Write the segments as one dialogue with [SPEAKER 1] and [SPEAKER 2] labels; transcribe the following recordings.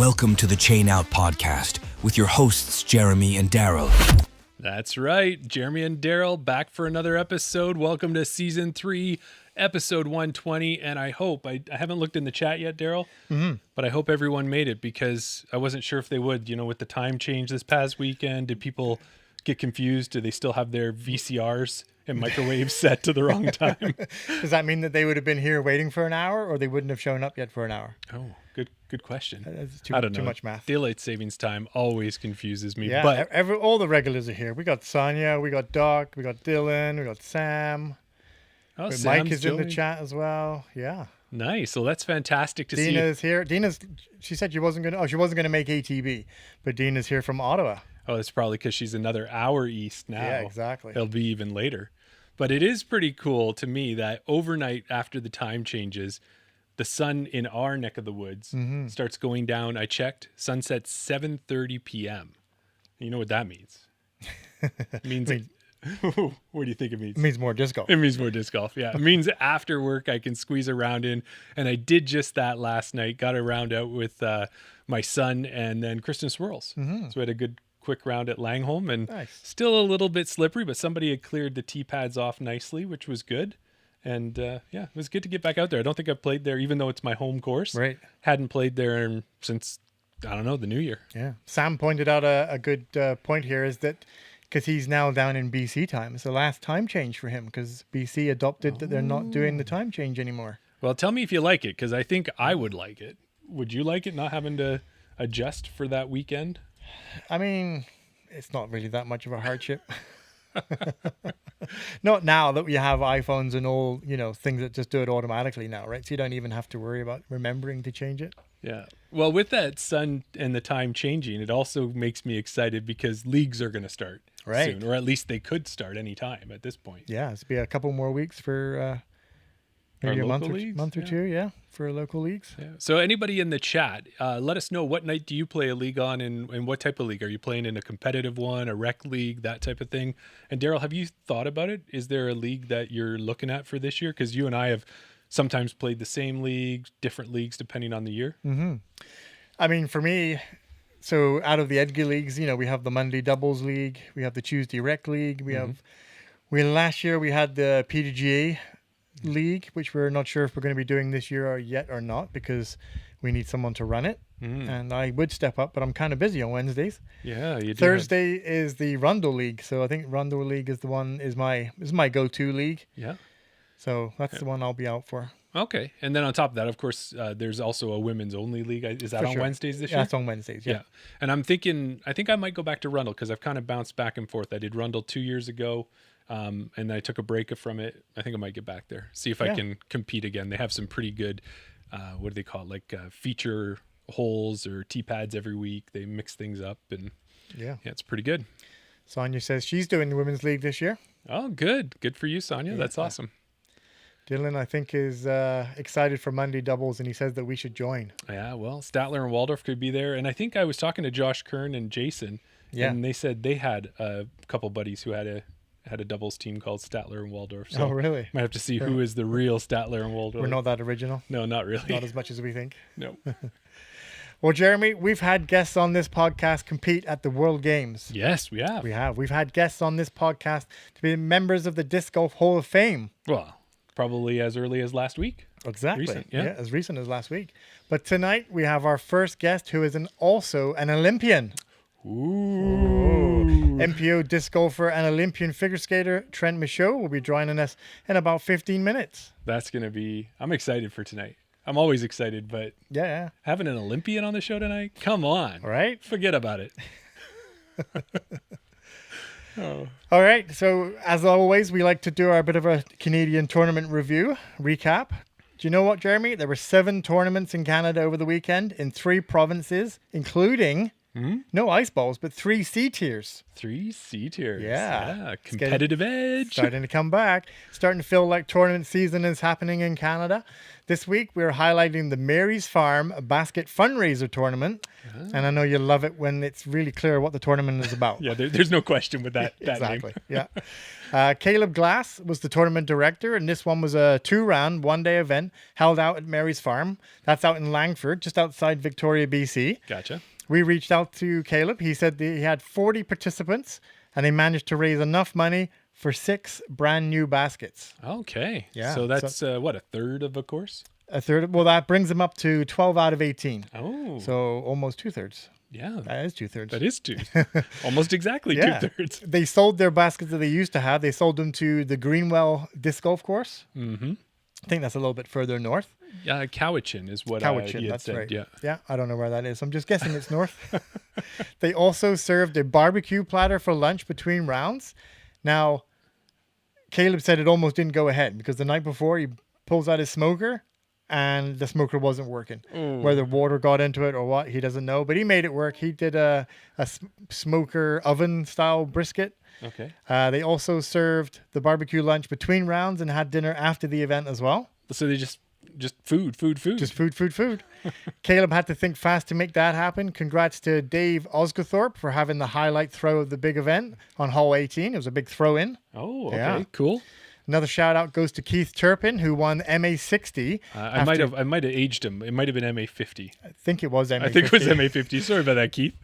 [SPEAKER 1] Welcome to the Chain Out Podcast with your hosts, Jeremy and Daryl.
[SPEAKER 2] That's right. Jeremy and Daryl back for another episode. Welcome to Season 3, Episode 120. And I hope, I haven't looked in the chat yet, Daryl, but I hope everyone made it because I wasn't sure if they would. You know, with the time change this past weekend, did people get confused? Do they still have their VCRs and microwaves set to the wrong time?
[SPEAKER 3] Does that mean that they would have been here waiting for an hour, or they wouldn't have shown up yet for an hour?
[SPEAKER 2] Oh, good question.
[SPEAKER 3] I don't know. Too much math.
[SPEAKER 2] Daylight savings time always confuses me.
[SPEAKER 3] Yeah,
[SPEAKER 2] but
[SPEAKER 3] all the regulars are here. We got Sonia, we got Doc, we got Dylan, we got Sam.
[SPEAKER 2] Oh,
[SPEAKER 3] Mike is in the chat as well. Yeah.
[SPEAKER 2] Nice. Well, that's fantastic to see.
[SPEAKER 3] Dina's here. She said she wasn't going to make ATB, but Dina's here from Ottawa.
[SPEAKER 2] Oh, that's probably because she's another hour east now.
[SPEAKER 3] Yeah, exactly.
[SPEAKER 2] It'll be even later. But it is pretty cool to me that overnight after the time changes, the sun in our neck of the woods starts going down. I checked, sunset 7:30 p.m. You know what that means? It means what do you think it means?
[SPEAKER 3] It means more disc golf.
[SPEAKER 2] It means more disc golf, yeah. It means after work I can squeeze a round in. And I did just that last night. Got a round out with my son and then Kristen Swirls. So we had a good quick round at Langholm and still a little bit slippery, but somebody had cleared the tee pads off nicely, which was good. And it was good to get back out there. I don't think I've played there, even though it's my home course.
[SPEAKER 3] Right.
[SPEAKER 2] Hadn't played there since, I don't know, the new year.
[SPEAKER 3] Yeah. Sam pointed out a good point here is that because he's now down in BC time. It's the last time change for him because BC adopted that they're not doing the time change anymore.
[SPEAKER 2] Well, tell me if you like it, because I think I would like it. Would you like it, not having to adjust for that weekend?
[SPEAKER 3] I mean, it's not really that much of a hardship. Not now that we have iPhones and all, things that just do it automatically now, right? So you don't even have to worry about remembering to change it.
[SPEAKER 2] Yeah. Well, with that sun and the time changing, it also makes me excited because leagues are going to start soon, or at least they could start any time at this point.
[SPEAKER 3] Yeah, it's be a couple more weeks for maybe a month or two, for local leagues.
[SPEAKER 2] Yeah. So anybody in the chat, let us know, what night do you play a league on and what type of league? Are you playing in a competitive one, a rec league, that type of thing? And Daryl, have you thought about it? Is there a league that you're looking at for this year? Because you and I have sometimes played the same league, different leagues depending on the year.
[SPEAKER 3] I mean, for me, so out of the Edgar leagues, we have the Monday doubles league, we have the Tuesday rec league, last year we had the PDGA league, which we're not sure if we're going to be doing this year or not, because we need someone to run it. And I would step up, but I'm kind of busy on Wednesdays.
[SPEAKER 2] Yeah, you do.
[SPEAKER 3] Thursday is the Rundle League, so I think Rundle League is my go-to league.
[SPEAKER 2] Yeah.
[SPEAKER 3] So that's the one I'll be out for.
[SPEAKER 2] Okay. And then on top of that, of course, there's also a women's only league. Is that on Wednesdays this year?
[SPEAKER 3] Yeah, it's on Wednesdays, yeah.
[SPEAKER 2] And I'm thinking, I think I might go back to Rundle because I've kind of bounced back and forth. I did Rundle 2 years ago, and I took a break from it. I think I might get back there, see if I can compete again. They have some pretty good, what do they call it, like feature holes or tee pads every week. They mix things up, and it's pretty good.
[SPEAKER 3] Sonia says she's doing the women's league this year.
[SPEAKER 2] Oh, good. Good for you, Sonia. That's awesome.
[SPEAKER 3] Dylan, I think, is excited for Monday doubles, and he says that we should join.
[SPEAKER 2] Yeah, well, Statler and Waldorf could be there. And I think I was talking to Josh Kern and Jason, and they said they had a couple buddies who had a doubles team called Statler and Waldorf. So
[SPEAKER 3] oh, really?
[SPEAKER 2] Might have to see who is the real Statler and Waldorf.
[SPEAKER 3] We're not that original?
[SPEAKER 2] No, not really.
[SPEAKER 3] Not as much as we think?
[SPEAKER 2] No.
[SPEAKER 3] Well, Jeremy, we've had guests on this podcast compete at the World Games.
[SPEAKER 2] Yes, we have.
[SPEAKER 3] We have. We've had guests on this podcast to be members of the Disc Golf Hall of Fame.
[SPEAKER 2] Well, probably as early as last week.
[SPEAKER 3] Exactly.
[SPEAKER 2] Recent,
[SPEAKER 3] yeah, as recent as last week. But tonight we have our first guest who is also an Olympian.
[SPEAKER 2] Ooh.
[SPEAKER 3] MPO disc golfer and Olympian figure skater Trennt Michaud will be joining us in about 15 minutes.
[SPEAKER 2] That's going to be... I'm excited for tonight. I'm always excited, but having an Olympian on the show tonight? Come on.
[SPEAKER 3] Right?
[SPEAKER 2] Forget about it.
[SPEAKER 3] All right. So, as always, we like to do our bit of a Canadian tournament review, recap. Do you know what, Jeremy? There were 7 tournaments in Canada over the weekend in 3 provinces, including No ice balls, but 3 C tiers.
[SPEAKER 2] 3 C tiers.
[SPEAKER 3] Yeah.
[SPEAKER 2] Competitive edge.
[SPEAKER 3] Starting to come back. Starting to feel like tournament season is happening in Canada. This week, we're highlighting the Mary's Farm Basket Fundraiser Tournament. And I know you love it when it's really clear what the tournament is about.
[SPEAKER 2] Yeah, there's no question with that
[SPEAKER 3] Exactly.
[SPEAKER 2] name.
[SPEAKER 3] Yeah. Caleb Glass was the tournament director, and this one was a 2-round, one-day event held out at Mary's Farm. That's out in Langford, just outside Victoria, BC.
[SPEAKER 2] Gotcha.
[SPEAKER 3] We reached out to Caleb. He said that he had 40 participants, and they managed to raise enough money for 6 brand new baskets.
[SPEAKER 2] Okay.
[SPEAKER 3] Yeah.
[SPEAKER 2] So that's what, a third of a course?
[SPEAKER 3] A third. Well, that brings them up to 12 out of 18.
[SPEAKER 2] Oh.
[SPEAKER 3] So almost 2/3.
[SPEAKER 2] Yeah.
[SPEAKER 3] That is 2/3.
[SPEAKER 2] That is almost exactly
[SPEAKER 3] Yeah.
[SPEAKER 2] 2/3.
[SPEAKER 3] They sold their baskets that they used to have. They sold them to the Greenwell Disc Golf Course.
[SPEAKER 2] Mm-hmm.
[SPEAKER 3] I think that's a little bit further north.
[SPEAKER 2] Yeah, Cowichan is what
[SPEAKER 3] Cowichan,
[SPEAKER 2] he had
[SPEAKER 3] that's
[SPEAKER 2] said.
[SPEAKER 3] right.
[SPEAKER 2] Yeah.
[SPEAKER 3] I don't know where that is. I'm just guessing it's north. They also served a barbecue platter for lunch between rounds. Now, Caleb said it almost didn't go ahead because the night before he pulls out his smoker and the smoker wasn't working. Whether water got into it or what, he doesn't know. But he made it work. He did a smoker oven style brisket.
[SPEAKER 2] Okay.
[SPEAKER 3] They also served the barbecue lunch between rounds and had dinner after the event as well.
[SPEAKER 2] So they just food.
[SPEAKER 3] Just food. Caleb had to think fast to make that happen. Congrats to Dave Osgothorpe for having the highlight throw of the big event on hole 18. It was a big throw in.
[SPEAKER 2] Oh, okay.
[SPEAKER 3] Yeah.
[SPEAKER 2] Cool.
[SPEAKER 3] Another shout out goes to Keith Turpin, who won MA60.
[SPEAKER 2] I might have aged him. It might have been MA50.
[SPEAKER 3] I think it was MA50.
[SPEAKER 2] I think it was MA50. Sorry about that, Keith.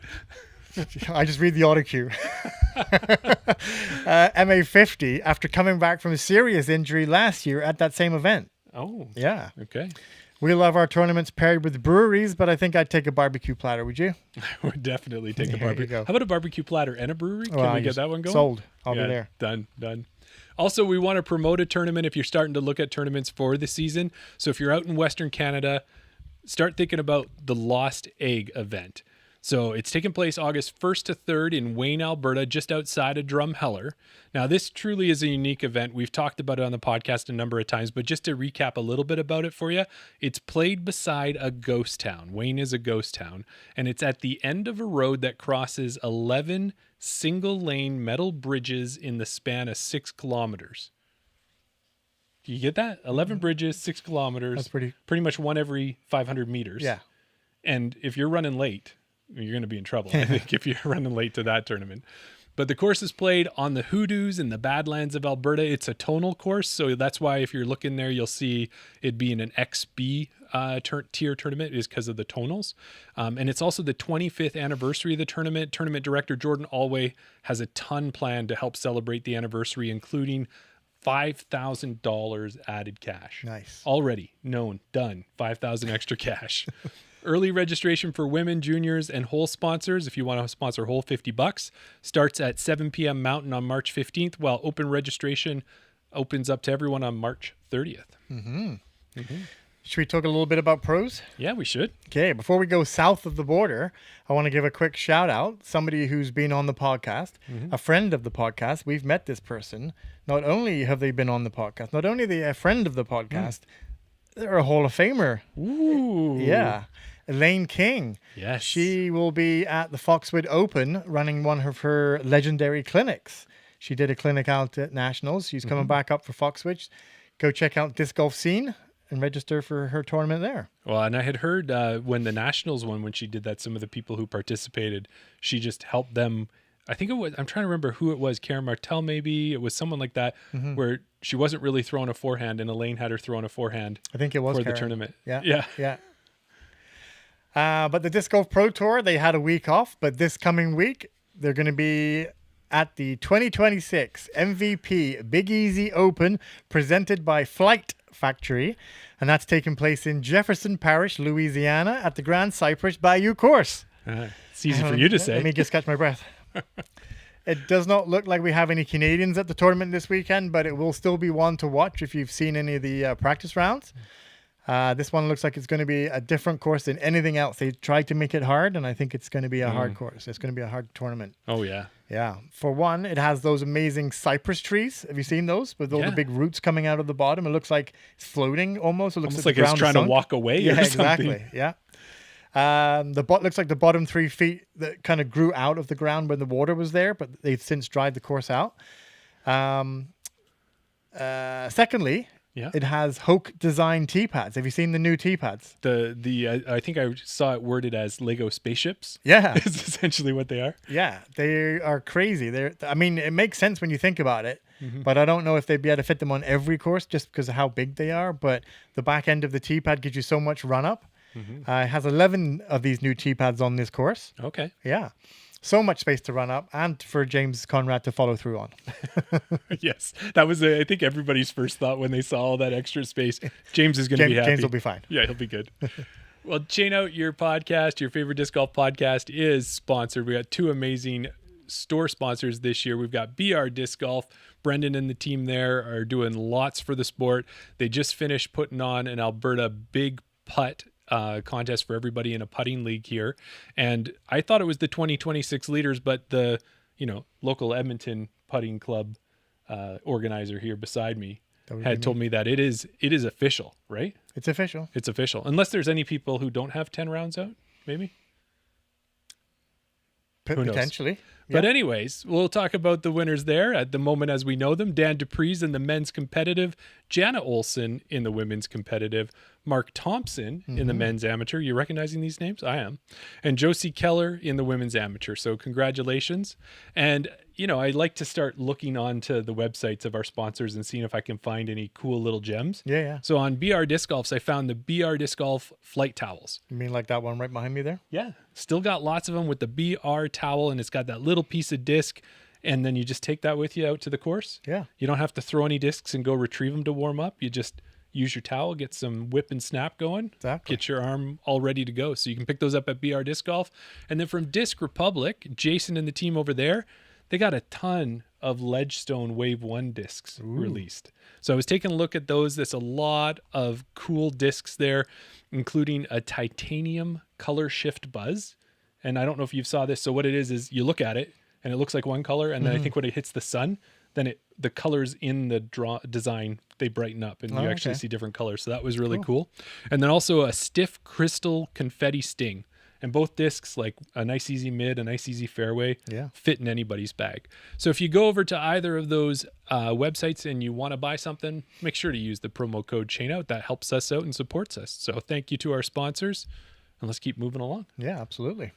[SPEAKER 3] I just read the auto cue. MA50 after coming back from a serious injury last year at that same event.
[SPEAKER 2] Oh.
[SPEAKER 3] Yeah.
[SPEAKER 2] Okay.
[SPEAKER 3] We love our tournaments paired with breweries, but I think I'd take a barbecue platter. Would you?
[SPEAKER 2] I would definitely take a
[SPEAKER 3] There you
[SPEAKER 2] barbecue.
[SPEAKER 3] go.
[SPEAKER 2] How about a barbecue platter and a brewery? Can we get that one going?
[SPEAKER 3] Sold. I'll be there.
[SPEAKER 2] Done. Also, we want to promote a tournament if you're starting to look at tournaments for the season. So if you're out in Western Canada, start thinking about the Lost Egg event. So it's taking place August 1st to 3rd in Wayne, Alberta, just outside of Drumheller. Now, this truly is a unique event. We've talked about it on the podcast a number of times, but just to recap a little bit about it for you, it's played beside a ghost town. Wayne is a ghost town, and it's at the end of a road that crosses 11 single-lane metal bridges in the span of 6 kilometers. Do you get that? 11 bridges, 6 kilometers.
[SPEAKER 3] That's
[SPEAKER 2] pretty much one every 500 meters.
[SPEAKER 3] Yeah.
[SPEAKER 2] And if you're running late, you're going to be in trouble, I think, if you're running late to that tournament. But the course is played on the Hoodoos in the Badlands of Alberta. It's a tonal course, so that's why if you're looking there, you'll see it being an XB tier tournament is because of the tonals. And it's also the 25th anniversary of the tournament. Tournament director Jordan Alway has a ton planned to help celebrate the anniversary, including $5,000 added cash.
[SPEAKER 3] Nice.
[SPEAKER 2] Already known, done. $5,000 extra cash. Early registration for women, juniors, and hole sponsors, if you want to sponsor hole, $50, starts at 7 p.m. Mountain on March 15th, while open registration opens up to everyone on March 30th.
[SPEAKER 3] Should we talk a little bit about pros?
[SPEAKER 2] Yeah, we should.
[SPEAKER 3] Okay, before we go south of the border, I want to give a quick shout out. Somebody who's been on the podcast, a friend of the podcast. We've met this person. Not only have they been on the podcast, not only are they a friend of the podcast, they're a Hall of Famer.
[SPEAKER 2] Ooh.
[SPEAKER 3] Yeah. Elaine King.
[SPEAKER 2] Yes.
[SPEAKER 3] She will be at the Foxwood Open running one of her legendary clinics. She did a clinic out at Nationals. She's coming back up for Foxwood. Go check out Disc Golf Scene and register for her tournament there.
[SPEAKER 2] Well, and I had heard when the Nationals won, when she did that, some of the people who participated, she just helped them. I think it was, I'm trying to remember who it was, Karen Martell maybe. It was someone like that where she wasn't really throwing a forehand and Elaine had her throwing a forehand.
[SPEAKER 3] I think it was
[SPEAKER 2] for
[SPEAKER 3] Karen.
[SPEAKER 2] the tournament.
[SPEAKER 3] Yeah. But the Disc Golf Pro Tour, they had a week off, but this coming week, they're going to be at the 2026 MVP Big Easy Open presented by Flight Factory. And that's taking place in Jefferson Parish, Louisiana at the Grand Cypress Bayou course.
[SPEAKER 2] It's easy for you to say.
[SPEAKER 3] Let me just catch my breath. It does not look like we have any Canadians at the tournament this weekend, but it will still be one to watch if you've seen any of the practice rounds. This one looks like it's going to be a different course than anything else. They tried to make it hard, and I think it's going to be a hard course. It's going to be a hard tournament.
[SPEAKER 2] Oh, yeah.
[SPEAKER 3] Yeah. For one, it has those amazing cypress trees. Have you seen those? With all the big roots coming out of the bottom. It looks like it's floating almost. It looks
[SPEAKER 2] like it's trying to walk away or something.
[SPEAKER 3] Exactly. Yeah. Looks like the bottom 3 feet that kind of grew out of the ground when the water was there, but they've since dried the course out. Secondly,
[SPEAKER 2] Yeah.
[SPEAKER 3] it has Hoke design tee pads. Have you seen the new tee pads?
[SPEAKER 2] I think I saw it worded as Lego spaceships.
[SPEAKER 3] Yeah.
[SPEAKER 2] Is essentially what they are.
[SPEAKER 3] Yeah, they are crazy. I mean, it makes sense when you think about it, but I don't know if they'd be able to fit them on every course just because of how big they are. But the back end of the tee pad gives you so much run up. It has 11 of these new tee pads on this course.
[SPEAKER 2] Okay.
[SPEAKER 3] Yeah. So much space to run up and for James Conrad to follow through on.
[SPEAKER 2] Yes. That was, I think, everybody's first thought when they saw all that extra space. James is going to be happy.
[SPEAKER 3] James will be fine.
[SPEAKER 2] Yeah, he'll be good. Well, Chain Out, your podcast, your favorite disc golf podcast, is sponsored. We got 2 amazing store sponsors this year. We've got BR Disc Golf. Brendan and the team there are doing lots for the sport. They just finished putting on an Alberta Big Putt contest for everybody in a putting league here. And I thought it was the 2026 leaders, but the local Edmonton putting club organizer here beside me had told me that it is official, right?
[SPEAKER 3] It's official.
[SPEAKER 2] It's official. Unless there's any people who don't have 10 rounds out, maybe. Who knows?
[SPEAKER 3] Potentially.
[SPEAKER 2] But anyways, we'll talk about the winners there at the moment as we know them. Dan Dupree's in the men's competitive, Jana Olsen in the women's competitive, Mark Thompson in the men's amateur. You recognizing these names? I am. And Josie Keller in the women's amateur. So congratulations. And, I like to start looking onto the websites of our sponsors and seeing if I can find any cool little gems.
[SPEAKER 3] Yeah.
[SPEAKER 2] So on BR Disc Golfs, I found the BR Disc Golf flight towels.
[SPEAKER 3] You mean like that one right behind me there?
[SPEAKER 2] Yeah. Still got lots of them with the BR towel, and it's got that little piece of disc, and then you just take that with you out to the course.
[SPEAKER 3] Yeah.
[SPEAKER 2] You don't have to throw any discs and go retrieve them to warm up. You just use your towel, get some whip and snap going,
[SPEAKER 3] Exactly.
[SPEAKER 2] get your arm all ready to go. So you can pick those up at BR Disc Golf. And then from Disc Republic, Jason and the team over there, they got a ton of Ledgestone Wave 1 discs released. So I was taking a look at those. There's a lot of cool discs there, including a titanium color shift buzz. And I don't know if you saw this. So what it is you look at it and it looks like one color. And then I think when it hits the sun, then the colors in the design, they brighten up and you actually see different colors. So that was really cool. And then also a stiff crystal confetti sting. And both discs, like a nice easy mid, a nice easy fairway, fit in anybody's bag. So if you go over to either of those websites and you want to buy something, make sure to use the promo code ChainOut. That helps us out and supports us. So thank you to our sponsors, and let's keep moving along.
[SPEAKER 3] Yeah, absolutely.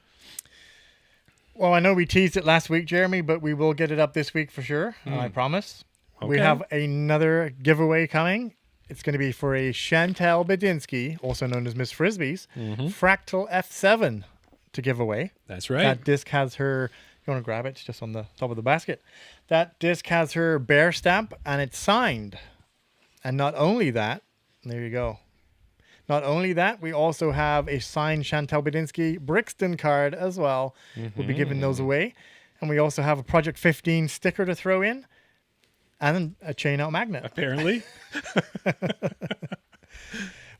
[SPEAKER 3] Well, I know we teased it last week, Jeremy, but we will get it up this week for sure. I promise.
[SPEAKER 2] Okay.
[SPEAKER 3] We have another giveaway coming. It's going to be for a Chantal Bedinsky, also known as Miss Frisbee's, Fractal F7 to give away.
[SPEAKER 2] That's right.
[SPEAKER 3] That disc has her, you want to grab it? It's just on the top of the basket. That disc has her bear stamp and it's signed. And not only that, there you go. Not only that, we also have a signed Chantal Bedinsky Brixton card as well. We'll be giving those away. And we also have a Project 15 sticker to throw in. And a Chain Out magnet.
[SPEAKER 2] Apparently.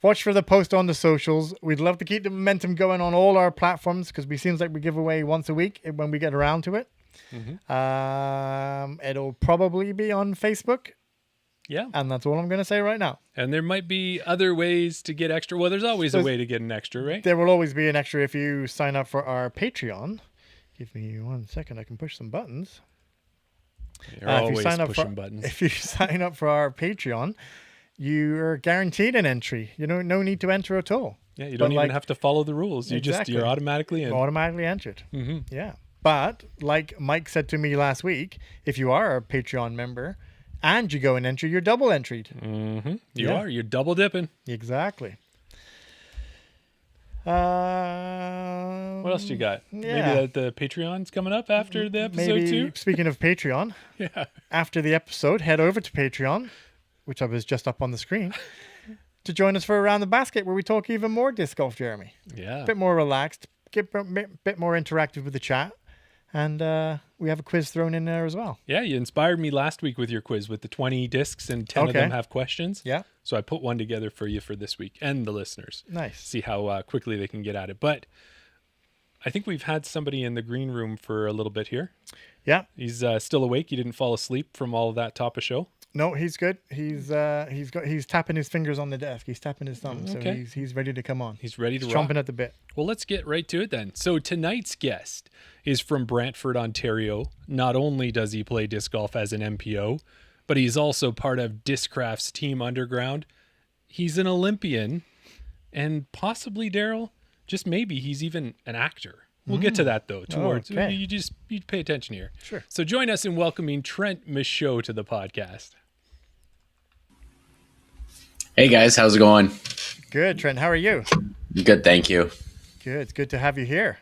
[SPEAKER 3] Watch for the post on the socials. We'd love to keep the momentum going on all our platforms because it seems like we give away once a week when we get around to it. It'll probably be on Facebook.
[SPEAKER 2] Yeah.
[SPEAKER 3] And that's all I'm going to say right now.
[SPEAKER 2] And there might be other ways to get extra. Well, there's always a way to get an extra, right?
[SPEAKER 3] There will always be an extra if you sign up for our Patreon. Give me 1 second. I can push some buttons.
[SPEAKER 2] You're always pushing buttons.
[SPEAKER 3] If you sign up for our Patreon, you're guaranteed an entry. No need to enter at all.
[SPEAKER 2] Yeah, you don't even have to follow the rules. You're automatically in.
[SPEAKER 3] Automatically entered. Yeah. But like Mike said to me last week, if you are a Patreon member and you go and enter, you're double entered.
[SPEAKER 2] You are. You're double dipping.
[SPEAKER 3] Exactly.
[SPEAKER 2] What else you got?
[SPEAKER 3] Yeah.
[SPEAKER 2] Maybe the Patreon's coming up after the episode too?
[SPEAKER 3] Speaking of Patreon, after the episode, head over to Patreon, which I was just up on the screen, to join us for Around the Basket, where we talk even more disc golf, Jeremy.
[SPEAKER 2] Yeah.
[SPEAKER 3] A bit more relaxed, get a bit more interactive with the chat, and we have a quiz thrown in there as well.
[SPEAKER 2] Yeah, you inspired me last week with your quiz with the 20 discs and 10 of them have questions.
[SPEAKER 3] Yeah.
[SPEAKER 2] So I put one together for you for this week and the listeners.
[SPEAKER 3] Nice.
[SPEAKER 2] See how quickly they can get at it. But I think we've had somebody in the green room for a little bit here.
[SPEAKER 3] Yeah.
[SPEAKER 2] He's still awake. He didn't fall asleep from all of that top of show.
[SPEAKER 3] No, he's good. He's tapping his fingers on the desk. He's tapping his thumb.
[SPEAKER 2] Okay.
[SPEAKER 3] So he's ready to come on.
[SPEAKER 2] He's ready to
[SPEAKER 3] He's
[SPEAKER 2] rock.
[SPEAKER 3] chomping at the bit.
[SPEAKER 2] Well, let's get right to it then. So tonight's guest is from Brantford, Ontario. Not only does he play disc golf as an MPO, but he's also part of Discraft's Team Underground. He's an Olympian, and possibly, Daryl, just maybe he's even an actor. We'll get to that though. Towards
[SPEAKER 3] okay.
[SPEAKER 2] you pay attention here.
[SPEAKER 3] Sure.
[SPEAKER 2] So join us in welcoming Trennt Michaud to the podcast.
[SPEAKER 4] Hey guys, how's it going?
[SPEAKER 3] Good, Trent. How are you?
[SPEAKER 4] Good, thank you.
[SPEAKER 3] Good. It's good to have you here.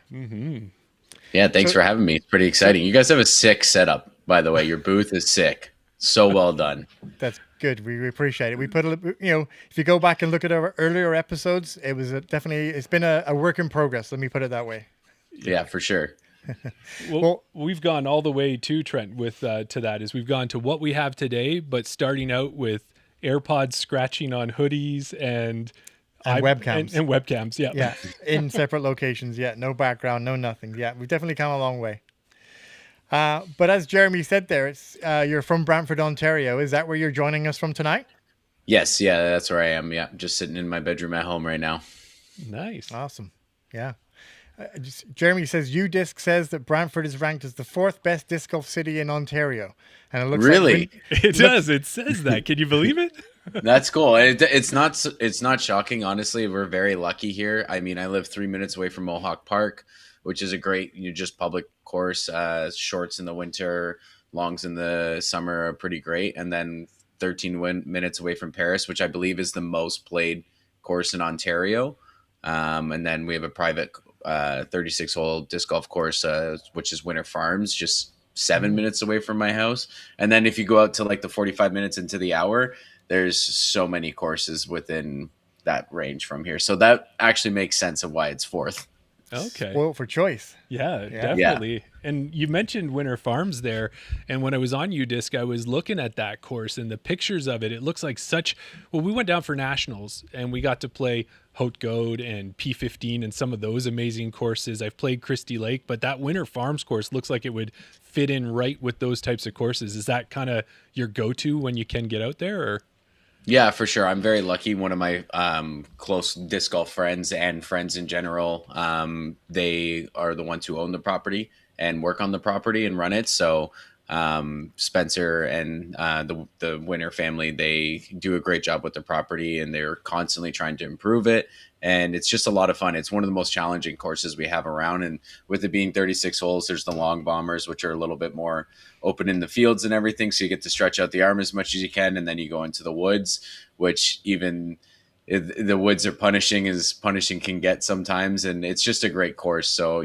[SPEAKER 4] Yeah, thanks for having me. It's pretty exciting. You guys have a sick setup, by the way. Your booth is sick. So well done.
[SPEAKER 3] That's good. We appreciate it. We put if you go back and look at our earlier episodes, it was it's been a work in progress. Let me put it that way.
[SPEAKER 4] Yeah, for sure.
[SPEAKER 2] Well, we've gone all the way to Trent with to that is we've gone to what we have today, but starting out with AirPods scratching on hoodies and
[SPEAKER 3] webcams.
[SPEAKER 2] and webcams. Yeah.
[SPEAKER 3] Yeah, in separate locations. Yeah, no background, no nothing. Yeah, we've definitely come a long way. But as Jeremy said there, it's you're from Brantford, Ontario. Is that where you're joining us from tonight?
[SPEAKER 4] Yes, yeah, that's where I am. Yeah, just sitting in my bedroom at home right now.
[SPEAKER 2] Nice.
[SPEAKER 3] Awesome. Yeah. Jeremy says UDisc says that Brantford is ranked as the 4th best disc golf city in Ontario, and it looks
[SPEAKER 4] Really?
[SPEAKER 2] It does. It says that. Can you believe it?
[SPEAKER 4] That's cool. It's not shocking, honestly. We're very lucky here. I mean, I live 3 minutes away from Mohawk Park, which is a great, just public course. Shorts in the winter, longs in the summer are pretty great, and then 13 minutes away from Paris, which I believe is the most played course in Ontario. And then we have a private 36-hole disc golf course, which is Winter Farms, just 7 minutes away from my house. And then if you go out to like the 45 minutes into the hour, there's so many courses within that range from here. So that actually makes sense of why it's 4th.
[SPEAKER 2] Okay.
[SPEAKER 3] spoiled for choice.
[SPEAKER 2] Yeah, definitely. And you mentioned Winter Farms there. And when I was on UDisc, I was looking at that course and the pictures of it. It looks like we went down for nationals and we got to play Haute Gaude and P15 and some of those amazing courses. I've played Christie Lake, but that Winter Farms course looks like it would fit in right with those types of courses. Is that kind of your go-to when you can get out there, or?
[SPEAKER 4] Yeah, for sure. I'm very lucky. One of my close disc golf friends and friends in general, they are the ones who own the property and work on the property and run it. So Spencer and the Winter family, they do a great job with the property and they're constantly trying to improve it. And it's just a lot of fun. It's one of the most challenging courses we have around. And with it being 36 holes, there's the long bombers, which are a little bit more open in the fields and everything. So you get to stretch out the arm as much as you can. And then you go into the woods, which even the woods are punishing as punishing can get sometimes. And it's just a great course. So,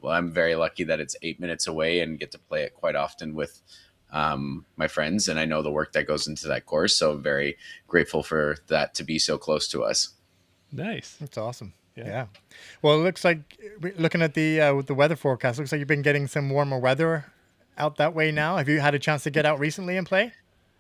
[SPEAKER 4] I'm very lucky that it's 8 minutes away and get to play it quite often with my friends. And I know the work that goes into that course. So I'm very grateful for that to be so close to us.
[SPEAKER 2] Nice.
[SPEAKER 3] That's awesome.
[SPEAKER 2] Yeah.
[SPEAKER 3] Yeah. Well, it looks like, looking at with the weather forecast, looks like you've been getting some warmer weather out that way now. Have you had a chance to get out recently and play?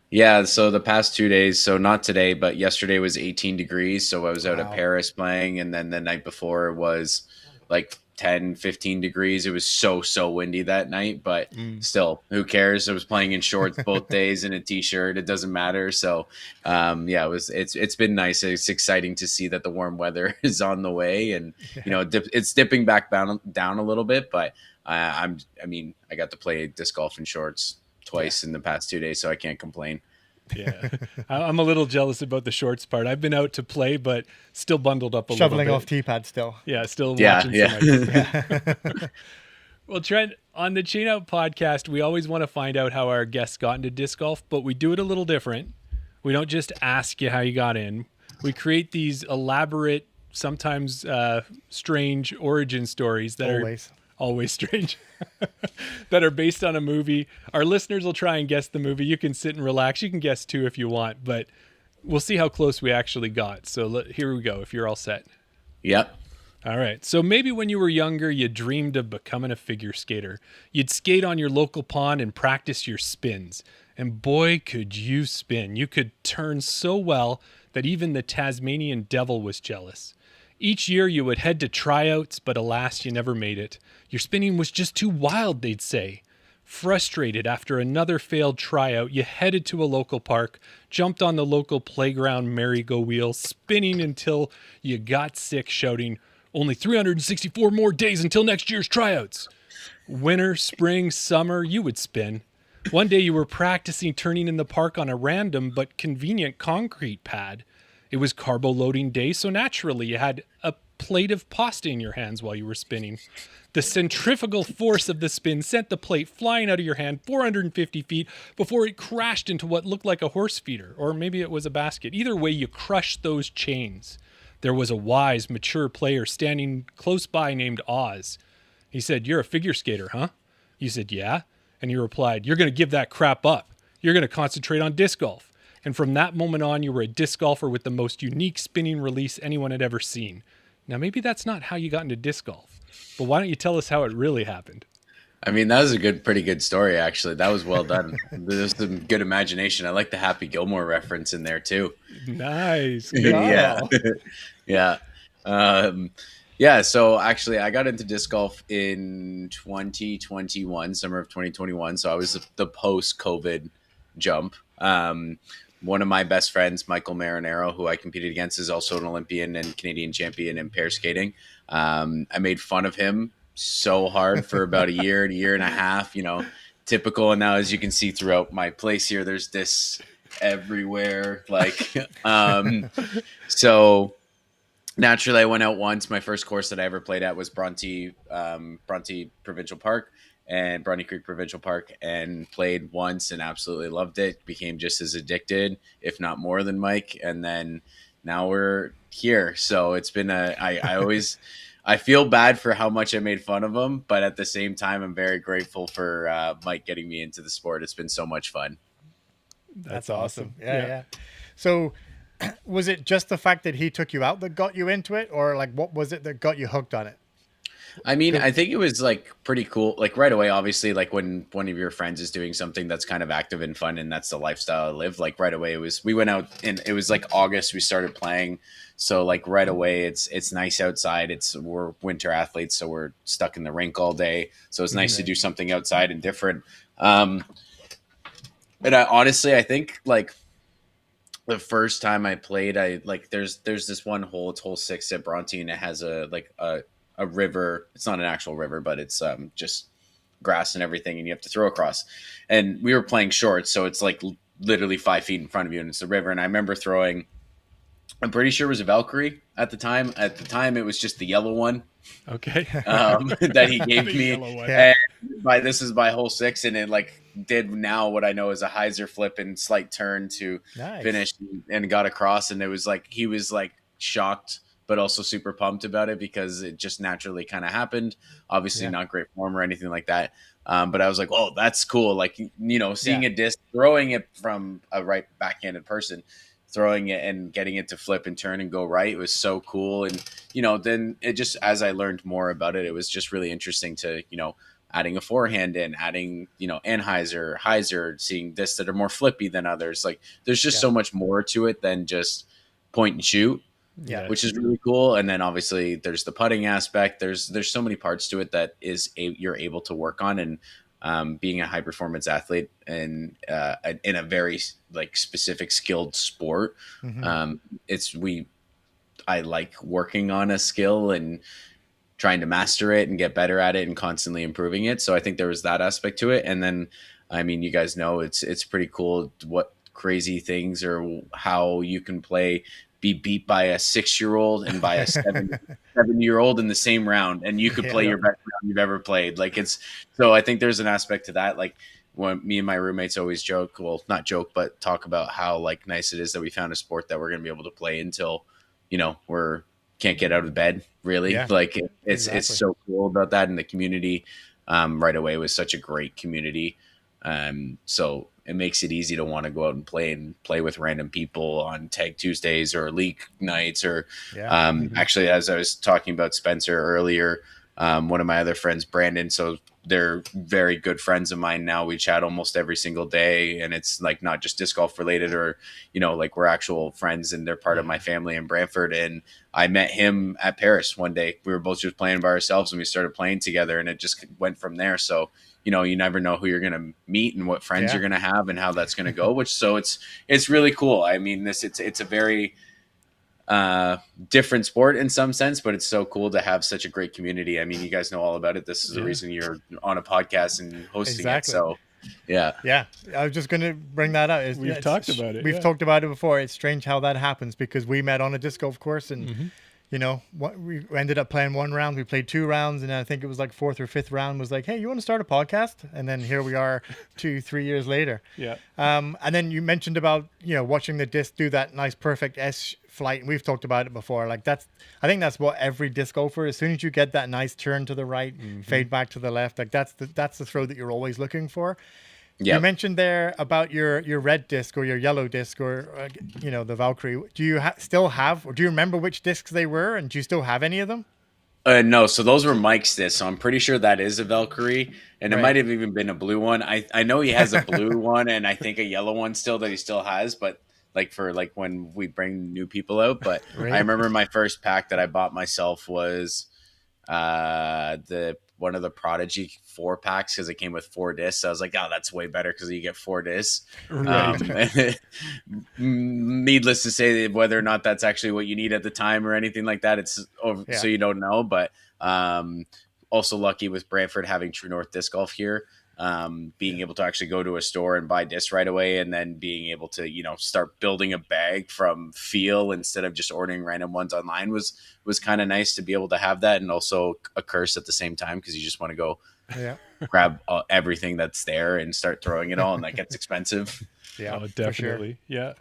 [SPEAKER 4] Yeah, so the past 2 days, so not today, but yesterday was 18 degrees. So I was out at Paris playing, and then the night before it was like 10, 15 degrees. It was so windy that night, but still, who cares? I was playing in shorts both days and a t-shirt. It doesn't matter. So it's been nice. It's exciting to see that the warm weather is on the way, and it's dipping back down a little bit, but I got to play disc golf in shorts twice in the past 2 days, so I can't complain.
[SPEAKER 2] Yeah. I'm a little jealous about the shorts part. I've been out to play, but still bundled up a little bit.
[SPEAKER 3] Shoveling off tee pad still.
[SPEAKER 2] Yeah, still watching some. Well, Trent, on the Chain Out podcast, we always want to find out how our guests got into disc golf, but we do it a little different. We don't just ask you how you got in. We create these elaborate, sometimes strange origin stories that are always strange, that are based on a movie. Our listeners will try and guess the movie. You can sit and relax. You can guess too if you want, but we'll see how close we actually got. So here we go, if you're all set.
[SPEAKER 4] Yep.
[SPEAKER 2] All right. So maybe when you were younger, you dreamed of becoming a figure skater. You'd skate on your local pond and practice your spins. And boy, could you spin. You could turn so well that even the Tasmanian devil was jealous. Each year you would head to tryouts, but alas, you never made it. Your spinning was just too wild, they'd say. Frustrated after another failed tryout, you headed to a local park, jumped on the local playground merry-go-wheel, spinning until you got sick, shouting, "Only 364 more days until next year's tryouts." Winter, spring, summer, you would spin. One day you were practicing turning in the park on a random but convenient concrete pad. It was carbo loading day, so naturally you had a plate of pasta in your hands while you were spinning. The centrifugal force of the spin sent the plate flying out of your hand 450 feet before it crashed into what looked like a horse feeder, or maybe it was a basket. Either way, you crushed those chains. There was a wise, mature player standing close by named Oz. He said, "You're a figure skater, huh?" You said, "Yeah." And he replied, "You're going to give that crap up. You're going to concentrate on disc golf." And from that moment on, you were a disc golfer with the most unique spinning release anyone had ever seen. Now, maybe that's not how you got into disc golf, but why don't you tell us how it really happened?
[SPEAKER 4] I mean, that was a pretty good story, actually. That was well done. There's some good imagination. I like the Happy Gilmore reference in there, too.
[SPEAKER 2] Nice.
[SPEAKER 4] Yeah. Yeah. Yeah. So actually, I got into disc golf in 2021, summer of 2021. So I was the post-COVID jump. One of my best friends, Michael Marinero, who I competed against, is also an Olympian and Canadian champion in pair skating. I made fun of him so hard for about a year and a half, typical. And now, as you can see throughout my place here, there's this everywhere. So naturally I went out once. My first course that I ever played at was Bronte Provincial Park and Bronte Creek Provincial Park, and played once and absolutely loved it. Became just as addicted, if not more than Mike. And then now we're here. So it's been I feel bad for how much I made fun of him, but at the same time, I'm very grateful for Mike getting me into the sport. It's been so much fun.
[SPEAKER 2] That's awesome.
[SPEAKER 3] Yeah. So was it just the fact that he took you out that got you into it, or what was it that got you hooked on it?
[SPEAKER 4] I mean, I think it was pretty cool. Right away, obviously, when one of your friends is doing something that's kind of active and fun, and that's the lifestyle I live. Right away, we went out, and it was August. We started playing, so right away, it's nice outside. We're winter athletes, so we're stuck in the rink all day. So it's nice to do something outside and different. And I think the first time I played, there's this one hole. It's hole 6 at Bronte, and it has a river. It's not an actual river, but it's just grass and everything, and you have to throw across. And we were playing short, so it's literally 5 feet in front of you, and it's the river. And I remember throwing, I'm pretty sure it was a Valkyrie at the time. At the time, it was just the yellow one.
[SPEAKER 2] Okay.
[SPEAKER 4] That he gave me.
[SPEAKER 2] Yeah.
[SPEAKER 4] And this is by hole 6, and it did now what I know is a hyzer flip and slight turn to finish and got across. And it was he was shocked, but also super pumped about it because it just naturally kind of happened. Obviously not great form or anything like that. But I was like, oh, that's cool. Seeing a disc, throwing it from a right backhanded person, throwing it and getting it to flip and turn and go right. It was so cool. And, then it just, as I learned more about it, it was just really interesting to, adding a forehand in, adding, anhyzer, hyzer, seeing discs that are more flippy than others. There's just so much more to it than just point and shoot.
[SPEAKER 3] Yeah,
[SPEAKER 4] which is really cool. And then obviously there's the putting aspect. There's so many parts to it that you're able to work on. And being a high performance athlete and in a very specific skilled sport, I like working on a skill and trying to master it and get better at it and constantly improving it. So I think there was that aspect to it. And then, I mean, you guys know it's pretty cool what crazy things or how you can be beat by a 6-year-old and by a 7-year-old in the same round, and you could play your best round you've ever played. So I think there's an aspect to that. When me and my roommates always joke, well, not joke, but talk about how nice it is that we found a sport that we're going to be able to play until, can't get out of bed really. It's so cool about that. And the community right away was such a great community. So it makes it easy to want to go out and play with random people on Tag Tuesdays or league nights or actually, as I was talking about Spencer earlier, one of my other friends, Brandon, so they're very good friends of mine now. We chat almost every single day, and it's not just disc golf related or, we're actual friends, and they're part of my family in Brantford. And I met him at Paris one day. We were both just playing by ourselves, and we started playing together, and it just went from there. So, you never know who you're going to meet and what friends you're going to have and how that's going to go, it's really cool. I mean, it's a very different sport in some sense, but it's so cool to have such a great community. I mean, you guys know all about it. This is the reason you're on a podcast and hosting it. So yeah.
[SPEAKER 3] I was just going to bring that up.
[SPEAKER 2] We've talked about it.
[SPEAKER 3] We've talked about it before. It's strange how that happens because we met on a disc golf course and we ended up playing one round. We played 2 rounds, and I think it was like 4th or 5th round was like, hey, you want to start a podcast? And then here we are 2-3 years later.
[SPEAKER 2] Yeah.
[SPEAKER 3] And then you mentioned about, watching the disc do that nice perfect S flight. And we've talked about it before. Like I think that's what every disc golfer, as soon as you get that nice turn to the right, fade back to the left, like that's the throw that you're always looking for. Yep. You mentioned there about your red disc or your yellow disc or, the Valkyrie. Do you still have, or do you remember which discs they were? And do you still have any of them?
[SPEAKER 4] No. So those were Mike's discs. So I'm pretty sure that is a Valkyrie. And it might have even been a blue one. I know he has a blue one and I think a yellow one still that he still has, but for when we bring new people out. But I remember my first pack that I bought myself was one of the Prodigy 4 packs because it came with 4 discs. I was like, oh, that's way better because you get 4 discs. Right. Needless to say, whether or not that's actually what you need at the time or anything like that, it's over, so you don't know. But also lucky with Brantford having True North Disc Golf here. Being able to actually go to a store and buy discs right away, and then being able to start building a bag from feel instead of just ordering random ones online was kind of nice to be able to have that, and also a curse at the same time because you just want to go grab everything that's there and start throwing it all, and that gets expensive.
[SPEAKER 2] Definitely. Yeah.